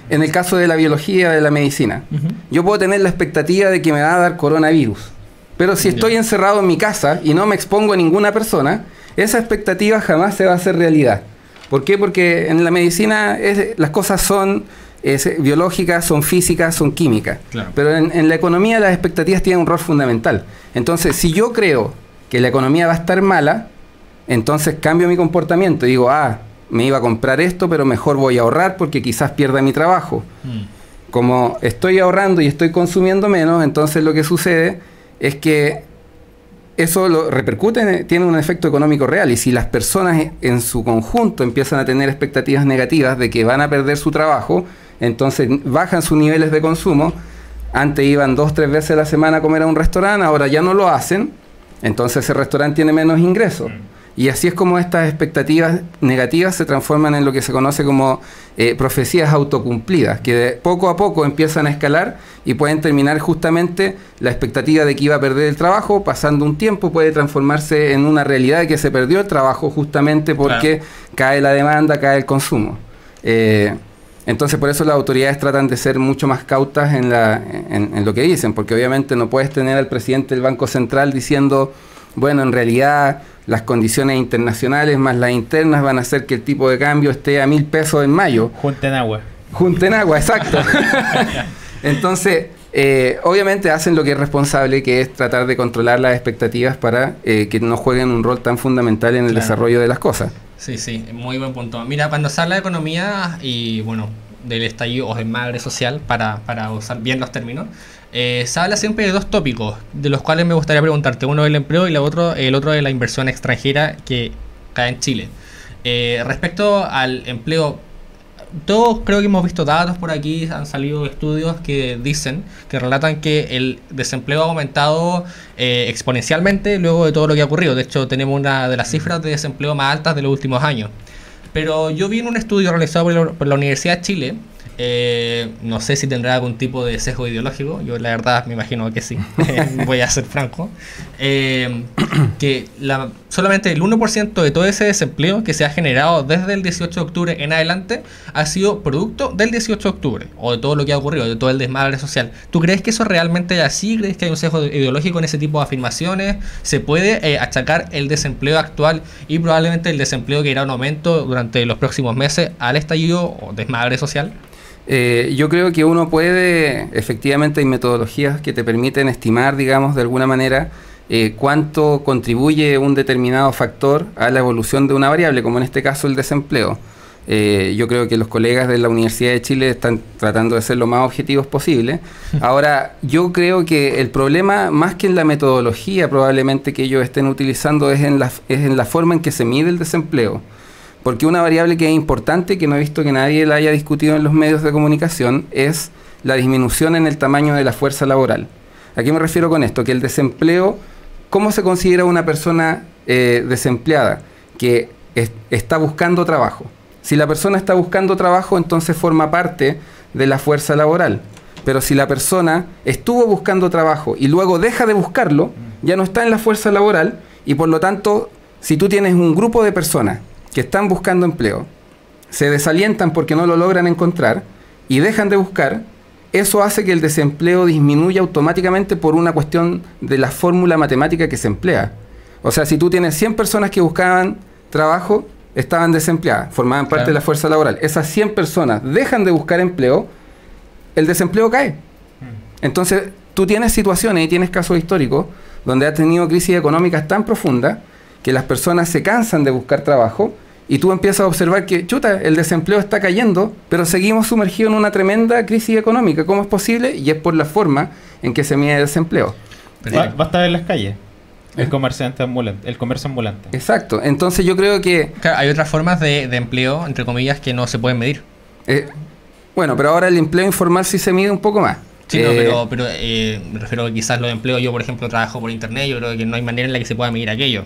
en el caso de la biología, de la medicina, yo puedo tener la expectativa de que me va a dar coronavirus, pero si estoy encerrado en mi casa y no me expongo a ninguna persona, esa expectativa jamás se va a hacer realidad. ¿Por qué? Porque en la medicina las cosas son biológicas, son físicas, son químicas. Claro. Pero en la economía las expectativas tienen un rol fundamental. Entonces, si yo creo que la economía va a estar mala, entonces cambio mi comportamiento. Digo, me iba a comprar esto, pero mejor voy a ahorrar porque quizás pierda mi trabajo. Como estoy ahorrando y estoy consumiendo menos, entonces lo que sucede es que eso lo repercute, tiene un efecto económico real. Y si las personas en su conjunto empiezan a tener expectativas negativas de que van a perder su trabajo, entonces bajan sus niveles de consumo. Antes iban 2-3 veces a la semana a comer a un restaurante, ahora ya no lo hacen, entonces ese restaurante tiene menos ingresos. Y así es como estas expectativas negativas se transforman en lo que se conoce como profecías autocumplidas, que poco a poco empiezan a escalar y pueden terminar justamente la expectativa de que iba a perder el trabajo, pasando un tiempo puede transformarse en una realidad de que se perdió el trabajo justamente porque cae la demanda, cae el consumo. Entonces por eso las autoridades tratan de ser mucho más cautas en lo que dicen, porque obviamente no puedes tener al presidente del Banco Central diciendo, bueno, en realidad las condiciones internacionales más las internas van a hacer que el tipo de cambio esté a 1.000 pesos en mayo. Junten agua. Junten agua, exacto. Entonces, obviamente hacen lo que es responsable, que es tratar de controlar las expectativas para que no jueguen un rol tan fundamental en el desarrollo de las cosas. Sí, sí, muy buen punto. Mira, cuando se habla de economía y, bueno, del estallido o desmadre social, para usar bien los términos, se habla siempre de dos tópicos, de los cuales me gustaría preguntarte. Uno del empleo y el otro de la inversión extranjera que cae en Chile. Respecto al empleo, todos creo que hemos visto datos por aquí, han salido estudios que dicen, que relatan que el desempleo ha aumentado exponencialmente luego de todo lo que ha ocurrido. De hecho, tenemos una de las cifras de desempleo más altas de los últimos años. Pero yo vi en un estudio realizado por la Universidad de Chile, no sé si tendrá algún tipo de sesgo ideológico, yo la verdad me imagino que sí, voy a ser franco, que solamente el 1% de todo ese desempleo que se ha generado desde el 18 de octubre en adelante ha sido producto del 18 de octubre, o de todo lo que ha ocurrido, de todo el desmadre social. ¿Tú crees que eso realmente es así? ¿Crees que hay un sesgo ideológico en ese tipo de afirmaciones? ¿Se puede achacar el desempleo actual y probablemente el desempleo que irá en aumento durante los próximos meses al estallido o desmadre social? Yo creo que uno puede, efectivamente hay metodologías que te permiten estimar, digamos, de alguna manera, cuánto contribuye un determinado factor a la evolución de una variable, como en este caso el desempleo. Yo creo que los colegas de la Universidad de Chile están tratando de ser lo más objetivos posible. Ahora, yo creo que el problema, más que en la metodología probablemente que ellos estén utilizando, es en la forma en que se mide el desempleo. Porque una variable que es importante, que no he visto que nadie la haya discutido en los medios de comunicación, es la disminución en el tamaño de la fuerza laboral. ¿A qué me refiero con esto? Que el desempleo, ¿cómo se considera una persona desempleada? Que está buscando trabajo. Si la persona está buscando trabajo, entonces forma parte de la fuerza laboral. Pero si la persona estuvo buscando trabajo y luego deja de buscarlo, ya no está en la fuerza laboral, y por lo tanto, si tú tienes un grupo de personas que están buscando empleo, se desalientan porque no lo logran encontrar y dejan de buscar, eso hace que el desempleo disminuya automáticamente por una cuestión de la fórmula matemática que se emplea. O sea, si tú tienes 100 personas que buscaban trabajo, estaban desempleadas, formaban parte de la fuerza laboral. Esas 100 personas dejan de buscar empleo, el desempleo cae. Entonces, tú tienes situaciones y tienes casos históricos donde has tenido crisis económicas tan profundas que las personas se cansan de buscar trabajo y tú empiezas a observar que, chuta, el desempleo está cayendo, pero seguimos sumergidos en una tremenda crisis económica. ¿Cómo es posible? Y es por la forma en que se mide el desempleo. Basta en las calles. El comercio ambulante. Exacto. Entonces yo creo que... Claro, hay otras formas de empleo, entre comillas, que no se pueden medir. Bueno, pero ahora el empleo informal sí se mide un poco más. Sí, no, pero me refiero a que quizás los empleos, yo por ejemplo trabajo por internet, yo creo que no hay manera en la que se pueda medir aquello.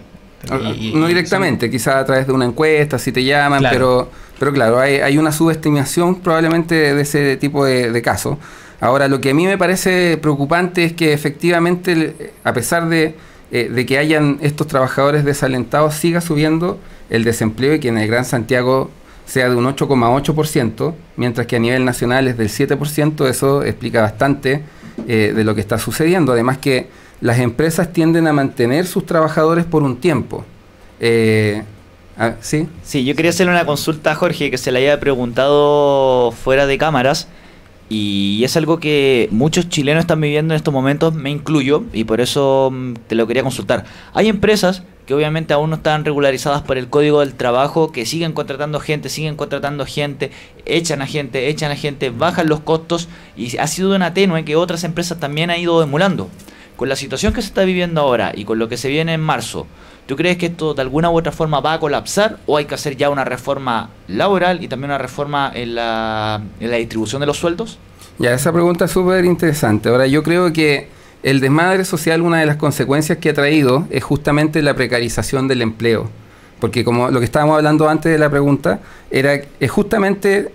No directamente, quizás a través de una encuesta, si te llaman, claro. Pero claro, hay una subestimación probablemente de ese tipo de casos. Ahora, lo que a mí me parece preocupante es que efectivamente, a pesar de que hayan estos trabajadores desalentados, siga subiendo el desempleo y que en el Gran Santiago sea de un 8,8%, mientras que a nivel nacional es del 7%. Eso explica bastante de lo que está sucediendo. Además que las empresas tienden a mantener sus trabajadores por un tiempo. ¿Sí? Sí, yo quería hacerle una consulta a Jorge, que se le haya preguntado fuera de cámaras, y es algo que muchos chilenos están viviendo en estos momentos, me incluyo, y por eso te lo quería consultar. Hay empresas que obviamente aún no están regularizadas por el Código del Trabajo, que siguen contratando gente, echan a gente, bajan los costos, y ha sido una tenue que otras empresas también han ido emulando. Con la situación que se está viviendo ahora y con lo que se viene en marzo, ¿tú crees que esto de alguna u otra forma va a colapsar o hay que hacer ya una reforma laboral y también una reforma en la distribución de los sueldos? Ya, esa pregunta es súper interesante. Ahora, yo creo que el desmadre social, una de las consecuencias que ha traído es justamente la precarización del empleo. Porque como lo que estábamos hablando antes de la pregunta, es justamente...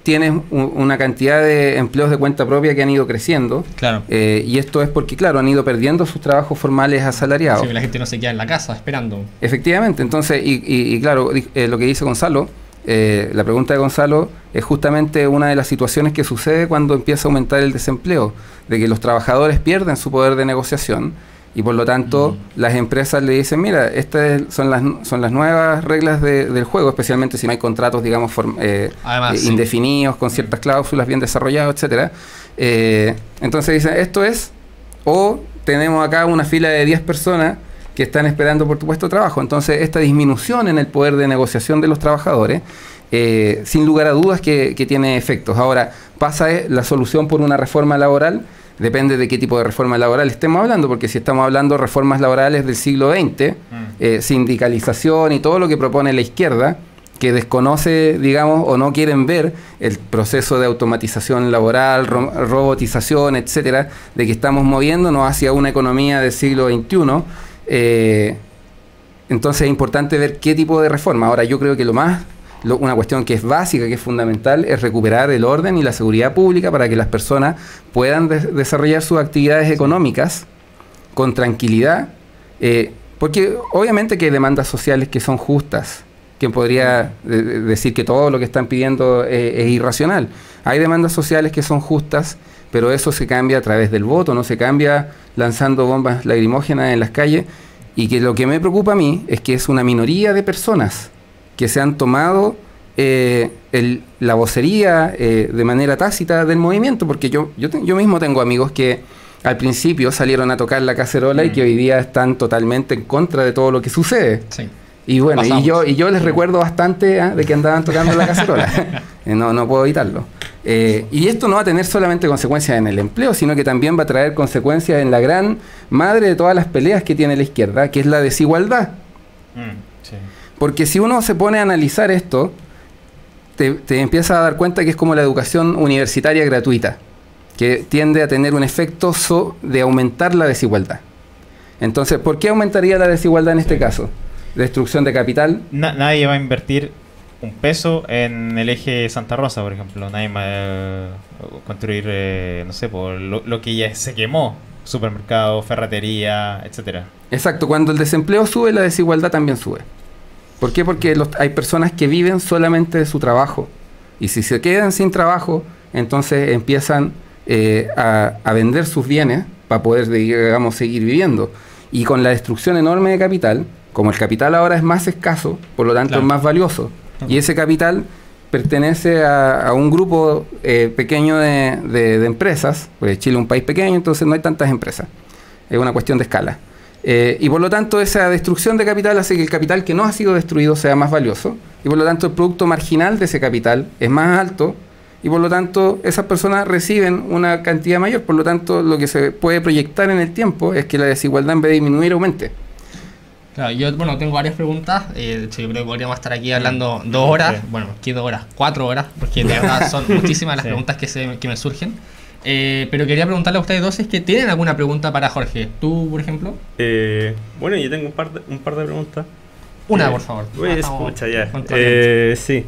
tienes una cantidad de empleos de cuenta propia que han ido creciendo. Claro. Y esto es porque, claro, han ido perdiendo sus trabajos formales asalariados. Sí, la gente no se queda en la casa esperando. Efectivamente. Entonces, y claro, lo que dice Gonzalo, la pregunta de Gonzalo es justamente una de las situaciones que sucede cuando empieza a aumentar el desempleo, de que los trabajadores pierden su poder de negociación y por lo tanto las empresas le dicen, mira, estas son las nuevas reglas del juego, especialmente si no hay contratos, digamos, además, indefinidos, con ciertas cláusulas bien desarrolladas, etcétera. Entonces dicen, esto es, o tenemos acá una fila de 10 personas que están esperando por tu puesto de trabajo. Entonces esta disminución en el poder de negociación de los trabajadores, sin lugar a dudas que tiene efectos. Ahora, ¿pasa la solución por una reforma laboral? Depende de qué tipo de reforma laboral estemos hablando, porque si estamos hablando de reformas laborales del siglo XX, sindicalización y todo lo que propone la izquierda, que desconoce, digamos, o no quieren ver el proceso de automatización laboral, robotización, etcétera, de que estamos moviéndonos hacia una economía del siglo XXI. Entonces es importante ver qué tipo de reforma. Ahora, yo creo que una cuestión que es básica, que es fundamental, es recuperar el orden y la seguridad pública para que las personas puedan desarrollar sus actividades económicas con tranquilidad, porque obviamente que hay demandas sociales que son justas. ¿Quién podría decir que todo lo que están pidiendo es irracional? Hay demandas sociales que son justas, pero eso se cambia a través del voto, no se cambia lanzando bombas lacrimógenas en las calles, y que lo que me preocupa a mí es que es una minoría de personas que se han tomado la vocería de manera tácita del movimiento, porque yo mismo tengo amigos que al principio salieron a tocar la cacerola y que hoy día están totalmente en contra de todo lo que sucede. Sí. Y bueno, y yo les recuerdo bastante de que andaban tocando la cacerola. No puedo evitarlo. Y esto no va a tener solamente consecuencias en el empleo, sino que también va a traer consecuencias en la gran madre de todas las peleas que tiene la izquierda, que es la desigualdad. Sí. Porque si uno se pone a analizar esto, te empiezas a dar cuenta que es como la educación universitaria gratuita, que tiende a tener un efecto de aumentar la desigualdad. Entonces, ¿por qué aumentaría la desigualdad en este caso? Destrucción de capital. Nadie va a invertir un peso en el eje Santa Rosa, por ejemplo. Nadie va a construir, no sé, por lo que ya se quemó. Supermercado, ferretería, etcétera. Exacto. Cuando el desempleo sube, la desigualdad también sube. ¿Por qué? Porque hay personas que viven solamente de su trabajo. Y si se quedan sin trabajo, entonces empiezan a vender sus bienes para poder, digamos, seguir viviendo. Y con la destrucción enorme de capital, como el capital ahora es más escaso, por lo tanto es más valioso. Y ese capital pertenece a un grupo pequeño de empresas, porque Chile es un país pequeño, entonces no hay tantas empresas. Es una cuestión de escala. Y por lo tanto esa destrucción de capital hace que el capital que no ha sido destruido sea más valioso, y por lo tanto el producto marginal de ese capital es más alto, y por lo tanto esas personas reciben una cantidad mayor. Por lo tanto, lo que se puede proyectar en el tiempo es que la desigualdad, en vez de disminuir, aumente. Claro, yo tengo varias preguntas. Yo creo que podríamos estar aquí hablando 2 horas. Sí. Bueno, ¿qué 2 horas? 4 horas, porque de verdad son muchísimas las preguntas que me surgen. Pero quería preguntarle a ustedes dos si es que tienen alguna pregunta para Jorge. ¿Tú, por ejemplo? Bueno, yo tengo un par de preguntas. Una, por favor. Escucha, ya. Sí.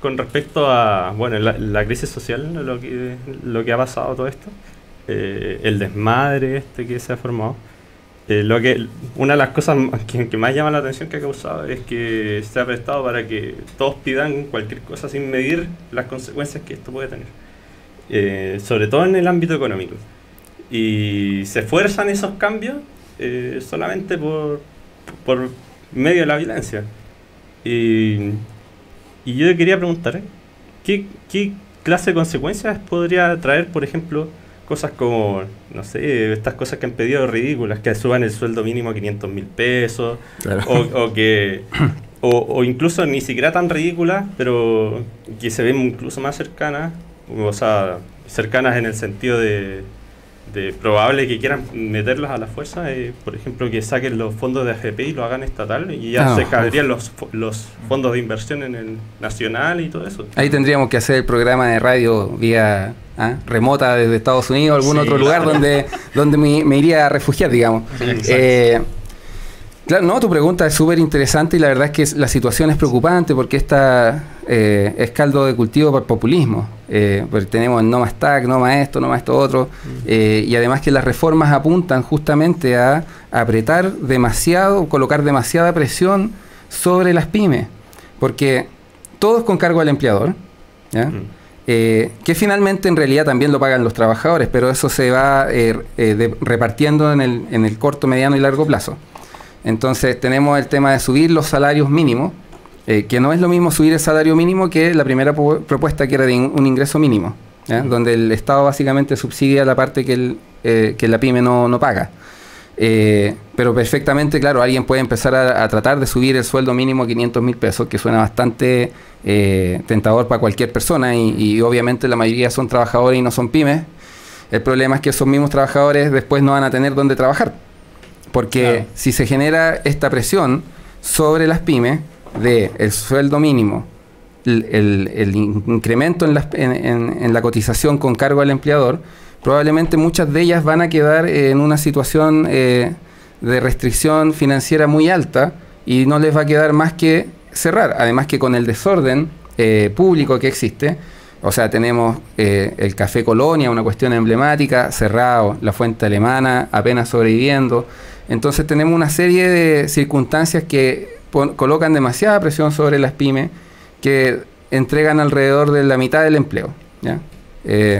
Con respecto a la crisis social, lo que ha pasado todo esto, el desmadre que se ha formado, una de las cosas que más llama la atención que ha causado es que se ha prestado para que todos pidan cualquier cosa sin medir las consecuencias que esto puede tener, sobre todo en el ámbito económico, y se fuerzan esos cambios solamente por medio de la violencia. Y yo te quería preguntar, ¿qué clase de consecuencias podría traer, por ejemplo, cosas como, no sé, estas cosas que han pedido ridículas, que suban el sueldo mínimo a 500.000 pesos, claro. o incluso ni siquiera tan ridículas, pero que se ven incluso más cercanas, o sea, cercanas en el sentido de probable que quieran meterlas a la fuerza, por ejemplo, que saquen los fondos de AFP y lo hagan estatal, y ya se caerían los fondos de inversión en el nacional y todo eso. Ahí tendríamos que hacer el programa de radio vía remota desde Estados Unidos o algún otro lugar donde me iría a refugiar, digamos. Claro, no, tu pregunta es súper interesante, y la verdad es que la situación es preocupante, porque esta es caldo de cultivo para el populismo. Porque tenemos no más TAC, no más esto otro, y además que las reformas apuntan justamente a apretar demasiado, colocar demasiada presión sobre las pymes, porque todo es con cargo al empleador, ¿ya? Que finalmente en realidad también lo pagan los trabajadores, pero eso se va repartiendo en el corto, mediano y largo plazo. Entonces tenemos el tema de subir los salarios mínimos, que no es lo mismo subir el salario mínimo que la primera propuesta, que era de un ingreso mínimo, ¿ya? Donde el Estado básicamente subsidia la parte que la pyme no paga. Pero perfectamente, claro, alguien puede empezar a tratar de subir el sueldo mínimo a 500.000 pesos, que suena bastante tentador para cualquier persona, y obviamente la mayoría son trabajadores y no son pymes. El problema es que esos mismos trabajadores después no van a tener dónde trabajar, porque claro, si se genera esta presión sobre las pymes de el sueldo mínimo, el incremento en la cotización con cargo al empleador, probablemente muchas de ellas van a quedar en una situación de restricción financiera muy alta y no les va a quedar más que cerrar. Además que con el desorden público que existe, o sea, tenemos el Café Colonia, una cuestión emblemática, cerrado, la Fuente Alemana apenas sobreviviendo. Entonces tenemos una serie de circunstancias que colocan demasiada presión sobre las pymes, que entregan alrededor de la mitad del empleo, ¿ya?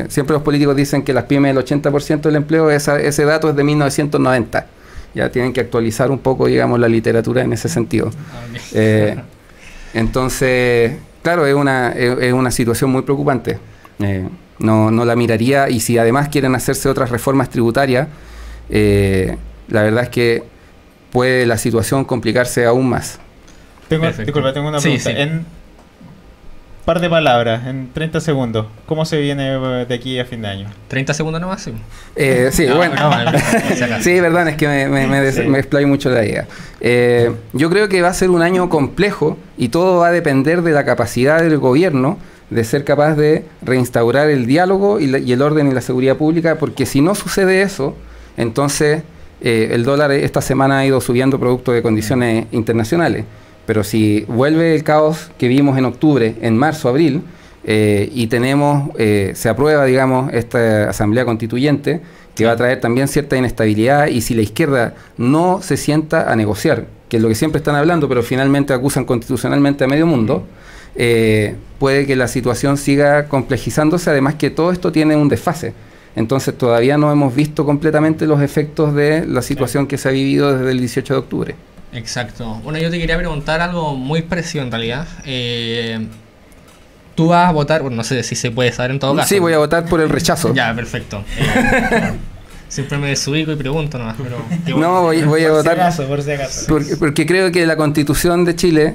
Siempre los políticos dicen que las pymes el 80% del empleo, ese dato es de 1990. Ya tienen que actualizar un poco, digamos, la literatura en ese sentido. Entonces, claro, es una situación muy preocupante. No la miraría, y si además quieren hacerse otras reformas tributarias, la verdad es que puede la situación complicarse aún más. Disculpa, tengo una pregunta. Sí. En par de palabras, en 30 segundos, ¿cómo se viene de aquí a fin de año? ¿30 segundos nomás? Sí, sí, no, bueno. Sí, verdad, es que me explayo mucho la idea. Yo creo que va a ser un año complejo y todo va a depender de la capacidad del gobierno de ser capaz de reinstaurar el diálogo y el orden y la seguridad pública, porque si no sucede eso, entonces el dólar esta semana ha ido subiendo producto de condiciones internacionales. Pero si vuelve el caos que vimos en octubre, en marzo, abril, y se aprueba, digamos, esta asamblea constituyente, que va a traer también cierta inestabilidad, y si la izquierda no se sienta a negociar, que es lo que siempre están hablando, pero finalmente acusan constitucionalmente a medio mundo, puede que la situación siga complejizándose, además que todo esto tiene un desfase. Entonces todavía no hemos visto completamente los efectos de la situación que se ha vivido desde el 18 de octubre. Exacto. Bueno, yo te quería preguntar algo muy parecido en realidad. Tú vas a votar, bueno, no sé si se puede saber en todo caso. Sí, voy a votar por el rechazo. Ya, perfecto. Siempre me desubico y pregunto nomás, pero... No, voy a votar por si acaso. Porque creo que la Constitución de Chile,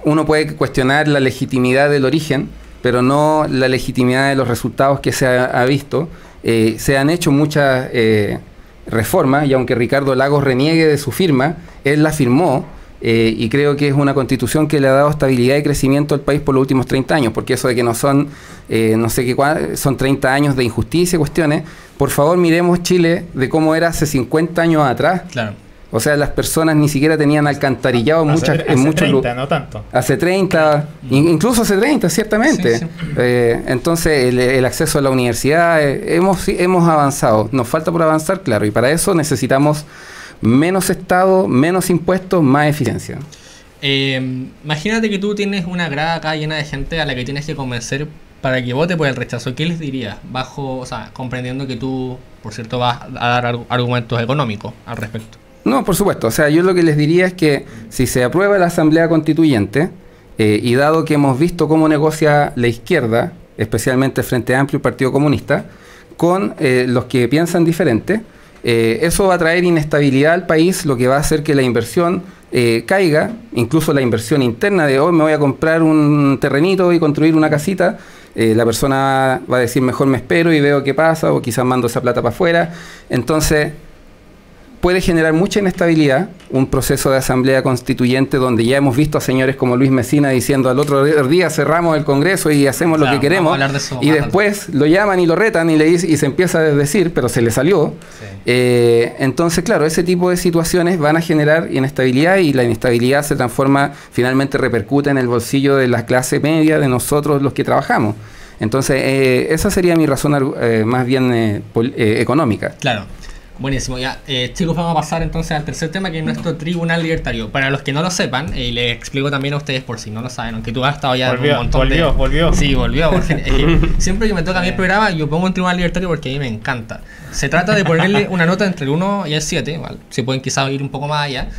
uno puede cuestionar la legitimidad del origen, pero no la legitimidad de los resultados que se ha visto. Se han hecho muchas reformas, y aunque Ricardo Lagos reniegue de su firma, él la firmó, y creo que es una constitución que le ha dado estabilidad y crecimiento al país por los últimos 30 años, porque eso de que no son, no sé qué, son 30 años de injusticia y cuestiones. Por favor, miremos Chile de cómo era hace 50 años atrás. Claro. O sea, las personas ni siquiera tenían alcantarillado en muchos lugares. No tanto. Hace 30, incluso hace 30, ciertamente. Sí, sí. Entonces, el acceso a la universidad, hemos avanzado. Nos falta por avanzar, claro, y para eso necesitamos menos Estado, menos impuestos, más eficiencia. Imagínate que tú tienes una grada acá llena de gente a la que tienes que convencer para que vote por el rechazo. ¿Qué les dirías? Comprendiendo que tú, por cierto, vas a dar argumentos económicos al respecto. No, por supuesto. O sea, yo lo que les diría es que si se aprueba la Asamblea Constituyente, y dado que hemos visto cómo negocia la izquierda, especialmente Frente Amplio y Partido Comunista, con los que piensan diferente, eso va a traer inestabilidad al país, lo que va a hacer que la inversión caiga, incluso la inversión interna de hoy me voy a comprar un terrenito y construir una casita. La persona va a decir mejor me espero y veo qué pasa, o quizás mando esa plata para afuera. Entonces puede generar mucha inestabilidad un proceso de asamblea constituyente donde ya hemos visto a señores como Luis Mesina diciendo al otro día cerramos el Congreso y hacemos lo que queremos, y después lo llaman y lo retan y se empieza a desdecir, pero se le salió. Sí. Entonces, claro, ese tipo de situaciones van a generar inestabilidad, y la inestabilidad se transforma, finalmente repercute en el bolsillo de la clase media, de nosotros los que trabajamos. Entonces, esa sería mi razón más bien económica. Claro. Buenísimo, ya. Chicos, vamos a pasar entonces al tercer tema, que es nuestro tribunal libertario. Para los que no lo sepan, y les explico también a ustedes por si no lo saben, aunque tú has estado ya un montón volvió. Sí, volvió. Por fin. Siempre que me toca a mí el programa, yo pongo un tribunal libertario porque a mí me encanta. Se trata de ponerle una nota entre el 1 y el 7, ¿vale? Si pueden quizás ir un poco más allá,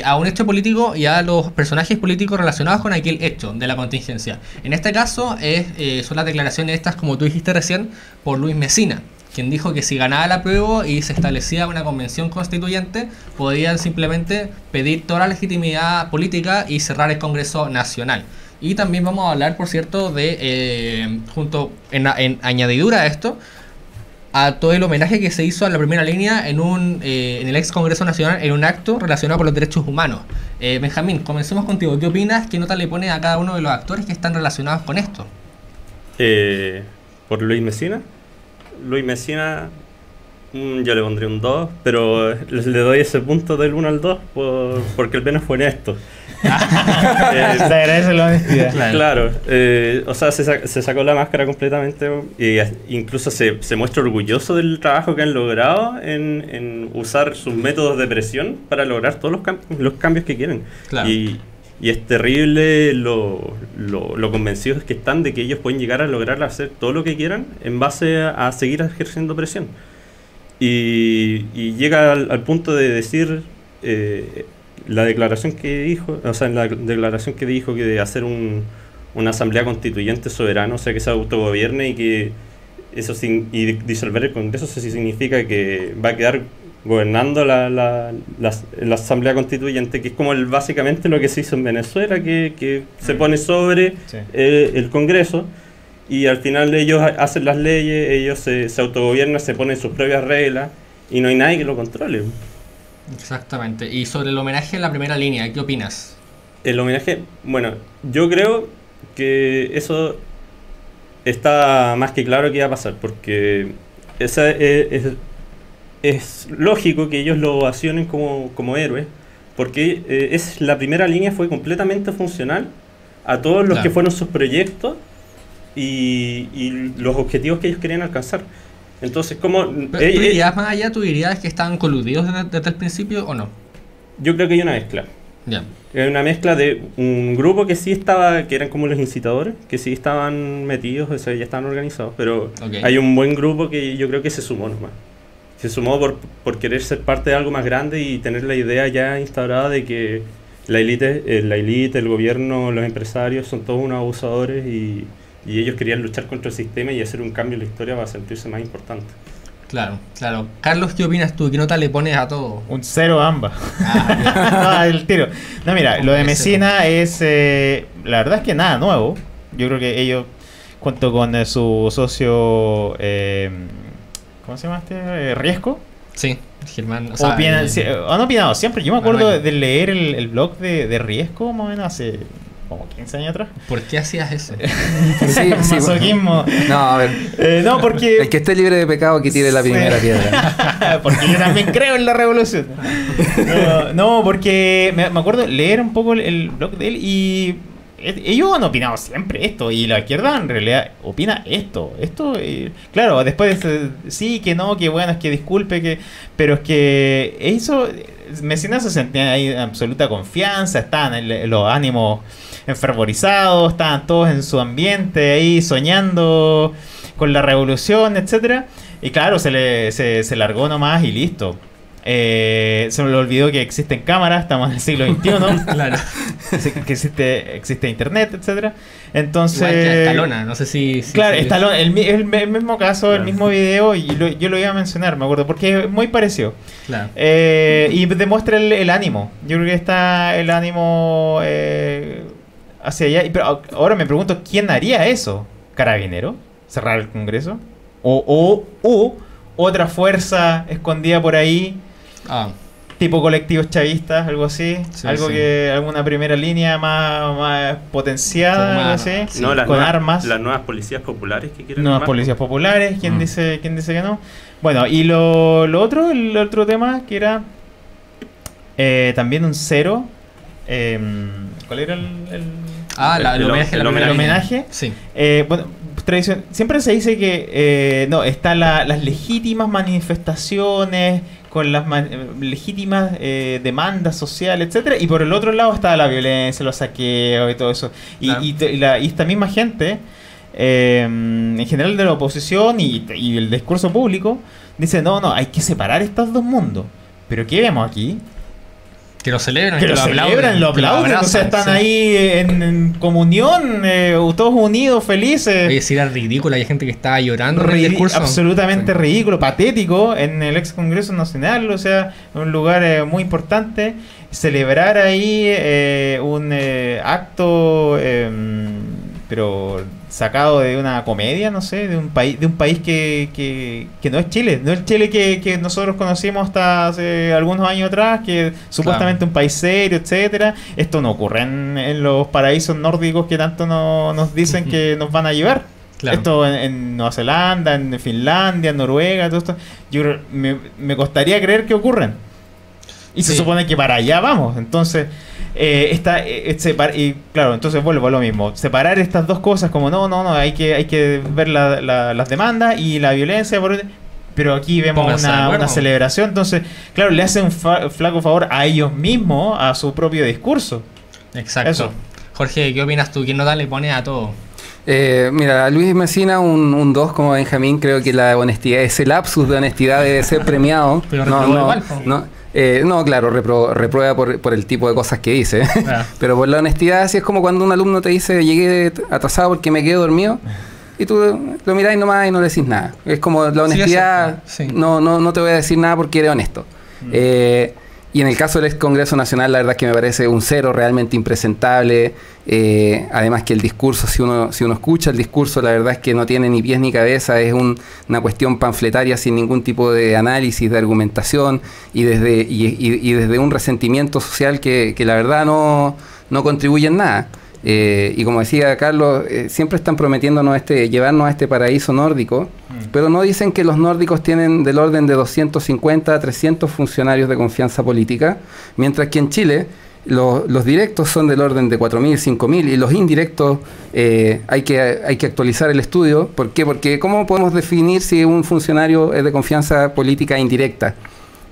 a un hecho político y a los personajes políticos relacionados con aquel hecho de la contingencia. En este caso son las declaraciones estas, como tú dijiste recién, por Luis Mesina. quien dijo que si ganaba la prueba y se establecía una convención constituyente, podían simplemente pedir toda la legitimidad política y cerrar el Congreso Nacional. Y también vamos a hablar, por cierto, de, en añadidura a esto, a todo el homenaje que se hizo a la primera línea en el ex Congreso Nacional en un acto relacionado con los derechos humanos. Benjamín, comencemos contigo. ¿Qué opinas? ¿Qué nota le pones a cada uno de los actores que están relacionados con esto? Por Luis Messina. Luis Messina, yo le pondré un 2, pero le doy ese punto del 1 al 2 porque al menos fue honesto. Se agradece la honestidad. Claro, o sea, se sacó la máscara completamente y incluso se muestra orgulloso del trabajo que han logrado en usar sus métodos de presión para lograr todos los cambios que quieren. Claro. Y es terrible lo convencidos que están de que ellos pueden llegar a lograr hacer todo lo que quieran en base a seguir ejerciendo presión. Y llega al punto de decir la declaración que dijo, o sea, en la declaración que dijo que de hacer una asamblea constituyente soberana, o sea, que se autogobierne y que eso y disolver el Congreso, eso sí significa que va a quedar gobernando la asamblea constituyente, que es como básicamente lo que se hizo en Venezuela, que se pone sobre el Congreso y al final ellos hacen las leyes, ellos se autogobiernan, se ponen sus propias reglas y no hay nadie que lo controle. Exactamente. Y sobre el homenaje en la primera línea, ¿qué opinas? El homenaje, bueno, yo creo que eso está más que claro que iba a pasar, porque esa es lógico que ellos lo ovacionen como héroes, porque la primera línea fue completamente funcional a todos los que fueron sus proyectos y los objetivos que ellos querían alcanzar. Entonces, ¿cómo? ¿Tú dirías más allá? ¿Tú dirías que estaban coludidos desde el principio o no? Yo creo que hay una mezcla. Ya. Hay una mezcla de un grupo que sí estaba, que eran como los incitadores, que sí estaban metidos, o sea, ya estaban organizados, pero hay un buen grupo que yo creo que se sumó nomás. Se sumó por querer ser parte de algo más grande y tener la idea ya instaurada de que la élite, el gobierno, los empresarios son todos unos abusadores y ellos querían luchar contra el sistema y hacer un cambio en la historia para sentirse más importante. Claro. Carlos, ¿qué opinas tú? ¿Qué nota le pones a todo? Un 0 a ambas. No, el tiro. No, mira, lo de Messina es... la verdad es que nada nuevo. Yo creo que ellos, junto con su socio... ¿cómo se llama este? ¿Riesco? Sí, Germán. Han opinado siempre. Yo me acuerdo de leer el blog de Riesco, más o menos hace... como 15 años atrás. ¿Por qué hacías eso? Sí, masoquismo. No, a ver. No, porque... El que esté libre de pecado que tire la primera piedra. Porque yo también creo en la revolución. No, porque me acuerdo leer un poco el blog de él y ellos han opinado siempre esto y la izquierda en realidad opina esto. Claro, después sí, que no, que bueno, es que disculpe, pero es que eso... Messina se sentía ahí en absoluta confianza, estaban los ánimos enfervorizados, estaban todos en su ambiente ahí soñando con la revolución, etcétera. Y claro, se largó nomás y listo. Se me olvidó que existen cámaras, estamos en el siglo XXI. Claro. Que existe internet, etcétera. Entonces... Igual que Escalona, no sé si claro, Escalona, el mismo caso, claro. El mismo video, y yo lo iba a mencionar, me acuerdo, porque es muy parecido. Claro. Y demuestra el ánimo. Yo creo que está el ánimo hacia allá. Pero ahora me pregunto, ¿quién haría eso? ¿Carabinero? ¿Cerrar el Congreso? ¿O otra fuerza escondida por ahí? Tipo colectivos chavistas, algo así, sí, alguna primera línea más potenciada, algo así, con armas. Las nuevas policías populares que quieren. Nuevas policías populares, ¿quién dice que no? Bueno, y el otro tema que era también un 0. ¿Cuál era el homenaje? Sí. Bueno, siempre se dice que están las legítimas manifestaciones con las legítimas demandas sociales, etcétera, y por el otro lado está la violencia, los saqueos y todo eso. Claro. Y esta misma gente, en general de la oposición y el discurso público, dice, no, hay que separar estos dos mundos. ¿Pero qué vemos aquí? Que lo celebran, que lo celebran, lo aplauden, o sea, están ahí en comunión, todos unidos, felices. Oye, sí, era ridículo, hay gente que estaba llorando en el discurso. Absolutamente ridículo, patético, en el ex Congreso Nacional, o sea, un lugar muy importante. Celebrar ahí un acto, pero sacado de una comedia, no sé, de un país que no es Chile, no es Chile que nosotros conocimos hasta hace algunos años atrás, que supuestamente un país serio, etcétera. Esto no ocurre en los paraísos nórdicos que tanto nos dicen que nos van a llevar. Claro. Esto en Nueva Zelanda, en Finlandia, en Noruega, todo esto, yo me costaría creer que ocurren. Y se supone que para allá vamos. Entonces, y claro, entonces vuelvo a lo mismo. Separar estas dos cosas como no, hay que ver las demandas y la violencia. Pero aquí vemos una celebración. Entonces, claro, le hacen un flaco favor a ellos mismos, a su propio discurso. Exacto. Eso. Jorge, ¿qué opinas tú? ¿Quién nota le pone a todo? Mira, a Luis Messina un 2 como Benjamín. Creo que la honestidad, ese lapsus de honestidad debe ser premiado. Pero no, claro, reprueba por el tipo de cosas que dice. Pero por la honestidad, así es como cuando un alumno te dice llegué atrasado porque me quedé dormido y tú lo miráis nomás y no le decís nada. Es como la honestidad, sí. No te voy a decir nada porque eres honesto. Y en el caso del ex Congreso Nacional, la verdad es que me parece un 0 realmente impresentable. Además que el discurso, si uno escucha el discurso, la verdad es que no tiene ni pies ni cabeza, es una cuestión panfletaria sin ningún tipo de análisis, de argumentación y desde un resentimiento social que la verdad no contribuye en nada. Y como decía Carlos, siempre están prometiéndonos llevarnos a este paraíso nórdico, pero no dicen que los nórdicos tienen del orden de 250 a 300 funcionarios de confianza política, mientras que en Chile los directos son del orden de 4.000, 5.000 y los indirectos hay que actualizar el estudio. ¿Por qué? Porque ¿cómo podemos definir si un funcionario es de confianza política indirecta?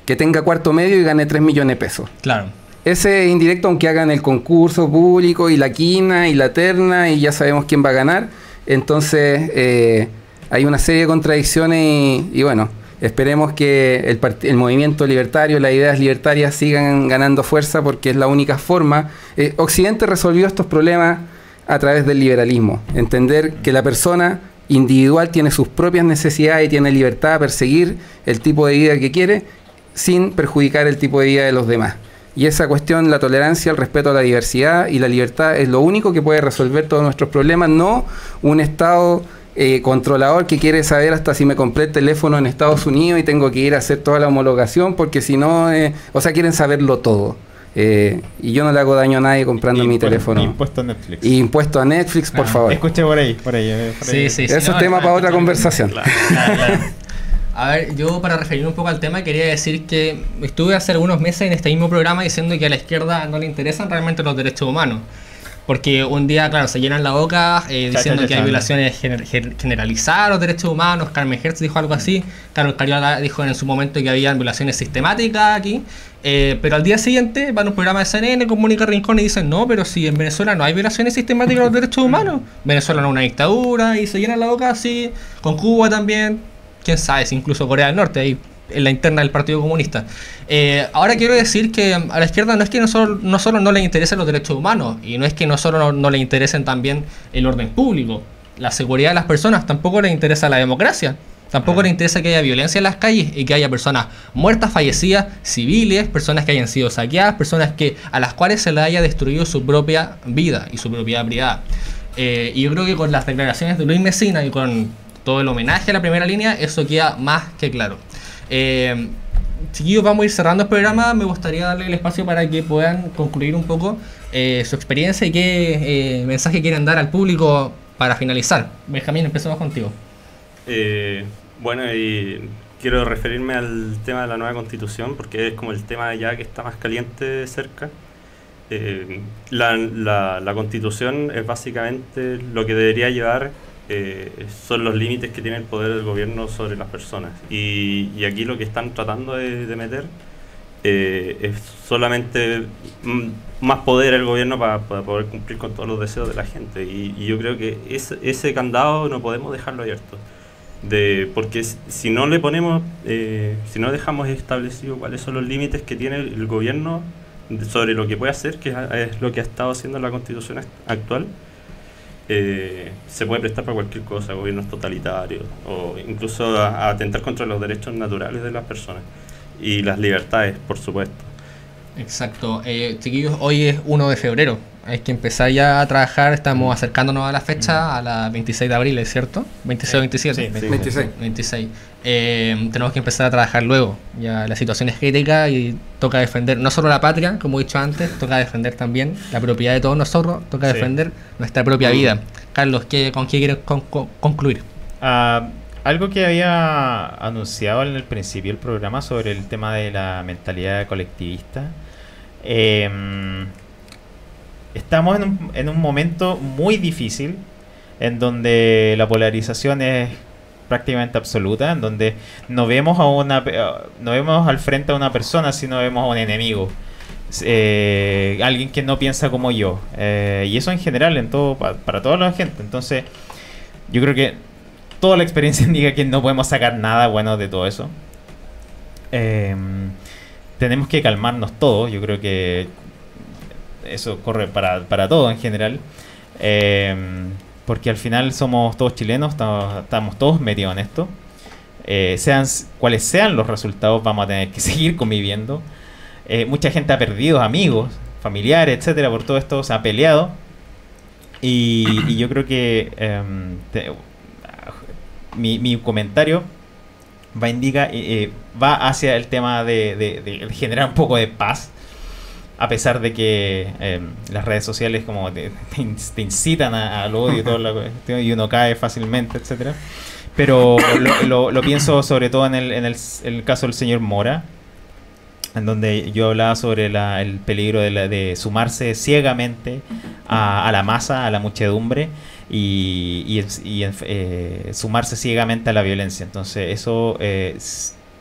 Que tenga cuarto medio y gane 3 millones de pesos. Claro. Ese indirecto, aunque hagan el concurso público y la quina y la terna y ya sabemos quién va a ganar, entonces hay una serie de contradicciones y bueno, esperemos que el movimiento libertario, las ideas libertarias sigan ganando fuerza porque es la única forma. Occidente resolvió estos problemas a través del liberalismo, entender que la persona individual tiene sus propias necesidades y tiene libertad a perseguir el tipo de vida que quiere sin perjudicar el tipo de vida de los demás. Y esa cuestión, la tolerancia, el respeto a la diversidad y la libertad es lo único que puede resolver todos nuestros problemas, no un Estado controlador que quiere saber hasta si me compré el teléfono en Estados Unidos y tengo que ir a hacer toda la homologación porque si no, quieren saberlo todo. Y yo no le hago daño a nadie comprando mi teléfono. Impuesto a Netflix. Y impuesto a Netflix, por favor. Escuché por ahí. Sí, eso es tema para otra conversación. Claro. A ver, yo para referirme un poco al tema quería decir que estuve hace algunos meses en este mismo programa diciendo que a la izquierda no le interesan realmente los derechos humanos. Porque un día, claro, se llenan la boca diciendo que hay violaciones generalizadas a los derechos humanos. Carmen Hertz dijo algo así. Carlos Cariola dijo en su momento que había violaciones sistemáticas aquí. Pero al día siguiente van a un programa de CNN con Mónica Rincón y dicen no, pero si en Venezuela no hay violaciones sistemáticas a los derechos humanos. Venezuela no es una dictadura y se llenan la boca así. Con Cuba también. Quién sabe si incluso Corea del Norte, ahí en la interna del Partido Comunista. Ahora quiero decir que a la izquierda no es que no solo no le interesen los derechos humanos, y no es que no solo no le interesen también el orden público, la seguridad de las personas, tampoco le interesa la democracia, tampoco le interesa que haya violencia en las calles y que haya personas muertas, fallecidas, civiles, personas que hayan sido saqueadas, personas a las cuales se les haya destruido su propia vida y su propiedad privada. Y yo creo que con las declaraciones de Luis Messina y con todo el homenaje a la primera línea, eso queda más que claro. Chiquillos, vamos a ir cerrando el programa. Me gustaría darle el espacio para que puedan concluir un poco su experiencia y qué mensaje quieren dar al público para finalizar. Benjamín, empezamos contigo. Bueno, y quiero referirme al tema de la nueva Constitución porque es como el tema ya que está más caliente cerca. La Constitución es básicamente lo que debería llevar son los límites que tiene el poder del gobierno sobre las personas y aquí lo que están tratando de meter es solamente más poder al gobierno para poder cumplir con todos los deseos de la gente y yo creo que ese candado no podemos dejarlo abierto porque si no le ponemos si no dejamos establecido cuáles son los límites que tiene el gobierno sobre lo que puede hacer, que es lo que ha estado haciendo la Constitución actual, se puede prestar para cualquier cosa, gobiernos totalitarios, o incluso a atentar contra los derechos naturales de las personas y las libertades, por supuesto. Exacto. Chiquillos, hoy es 1 de febrero. Hay que empezar ya a trabajar. Estamos acercándonos a la fecha, a la 26 de abril, ¿es cierto? 26 o 27. Sí, 26. Tenemos que empezar a trabajar luego. Ya la situación es crítica y toca defender no solo la patria, como he dicho antes, toca defender también la propiedad de todos nosotros, toca defender nuestra propia vida. Carlos, ¿con qué quieres concluir? Algo que había anunciado en el principio del programa sobre el tema de la mentalidad colectivista. Estamos en un momento muy difícil en donde la polarización es prácticamente absoluta, en donde no vemos al frente a una persona, sino vemos a un enemigo, alguien que no piensa como yo, y eso en general en todo, para toda la gente. Entonces yo creo que toda la experiencia indica que no podemos sacar nada bueno de todo eso. Tenemos que calmarnos todos. Yo creo que eso corre para todo en general, porque al final somos todos chilenos, estamos todos metidos en esto. Cuales sean los resultados, vamos a tener que seguir conviviendo. Mucha gente ha perdido amigos, familiares, etcétera, por todo esto, se ha peleado, y yo creo que mi comentario va hacia el tema de generar un poco de paz, a pesar de que las redes sociales como te incitan al odio y todo y uno cae fácilmente, etcétera. Pero lo pienso sobre todo en el caso del señor Mora, en donde yo hablaba sobre el peligro de sumarse ciegamente a la masa, a la muchedumbre, y sumarse ciegamente a la violencia. Entonces eso,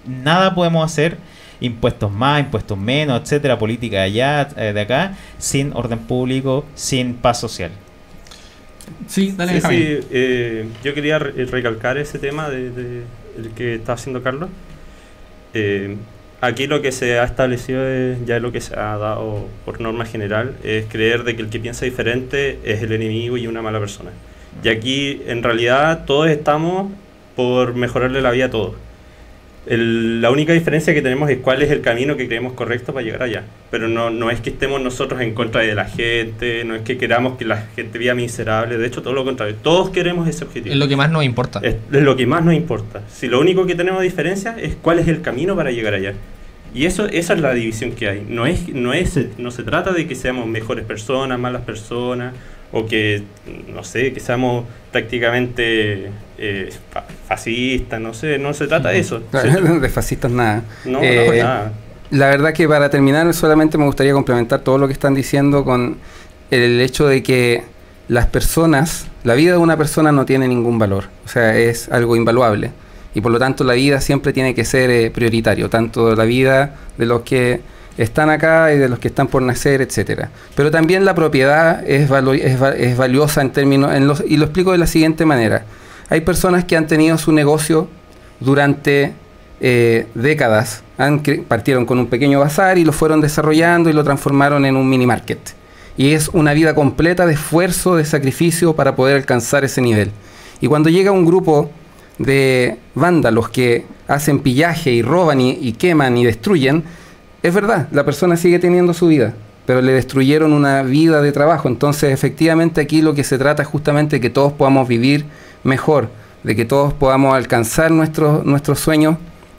nada podemos hacer, impuestos más, impuestos menos, etcétera, política de allá, de acá, sin orden público, sin paz social. Sí, dale, sí, yo quería recalcar ese tema el que está haciendo Carlos. Aquí lo que se ha establecido, ya lo que se ha dado por norma general, es creer de que el que piensa diferente es el enemigo y una mala persona. Y aquí, en realidad, todos estamos por mejorarle la vida a todos. La única diferencia que tenemos es cuál es el camino que creemos correcto para llegar allá. Pero no es que estemos nosotros en contra de la gente, no es que queramos que la gente viva miserable, de hecho todo lo contrario, todos queremos ese objetivo. Es lo que más nos importa. Es lo que más nos importa. Si lo único que tenemos diferencia es cuál es el camino para llegar allá. Y esa es la división que hay. No se trata de que seamos mejores personas, malas personas, o que, no sé, que seamos prácticamente fascistas, no sé, no se trata de eso. De fascistas nada. No, nada. La verdad que para terminar solamente me gustaría complementar todo lo que están diciendo con el hecho de que las personas, la vida de una persona no tiene ningún valor, o sea, es algo invaluable. Y por lo tanto la vida siempre tiene que ser prioritario, tanto la vida de los que están acá y de los que están por nacer, etcétera. Pero también la propiedad es valiosa en términos, y lo explico de la siguiente manera. Hay personas que han tenido su negocio durante décadas, partieron con un pequeño bazar y lo fueron desarrollando y lo transformaron en un mini market. Y es una vida completa de esfuerzo, de sacrificio para poder alcanzar ese nivel. Y cuando llega un grupo de vándalos que hacen pillaje y roban y queman y destruyen, es verdad, la persona sigue teniendo su vida, pero le destruyeron una vida de trabajo. Entonces efectivamente aquí lo que se trata es justamente de que todos podamos vivir mejor, de que todos podamos alcanzar nuestros sueños,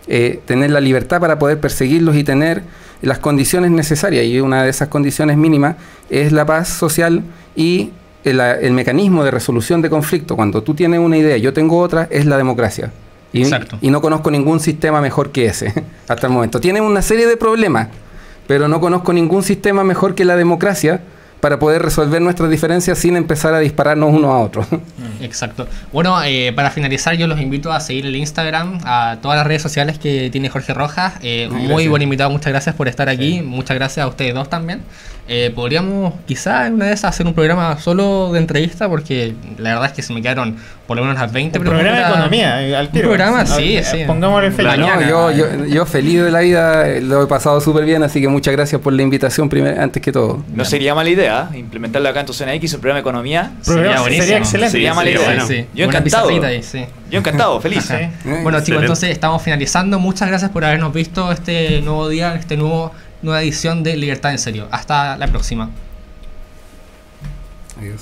tener la libertad para poder perseguirlos y tener las condiciones necesarias, y una de esas condiciones mínimas es la paz social y el mecanismo de resolución de conflicto. Cuando tú tienes una idea y yo tengo otra, es la democracia. Y no conozco ningún sistema mejor que ese hasta el momento. Tiene una serie de problemas, pero no conozco ningún sistema mejor que la democracia para poder resolver nuestras diferencias sin empezar a dispararnos unos a otros. Exacto. Bueno, para finalizar, yo los invito a seguir el Instagram, a todas las redes sociales que tiene Jorge Rojas. Muy buen invitado, muchas gracias por estar aquí. Muchas gracias a ustedes dos también. Podríamos quizá en una de esas hacer un programa solo de entrevista, porque la verdad es que se me quedaron por lo menos las 20 Un programa de preguntas. economía, al tiro. Un programa, sí, sí. Pongámosle feliz. Mañana. No, yo feliz de la vida, lo he pasado súper bien, así que muchas gracias por la invitación antes que todo. No sería mala idea implementarlo acá en tu CNX, un programa de economía. Programa buenísimo. sería excelente. Sería mala idea. bueno. Sí, Yo una encantado. pizarrita ahí, sí. Yo encantado, feliz. Sí. Bueno, chicos, Excelente. entonces estamos finalizando. Muchas gracias por habernos visto este nuevo día, nueva edición de Libertad en Serio. Hasta la próxima. Adiós.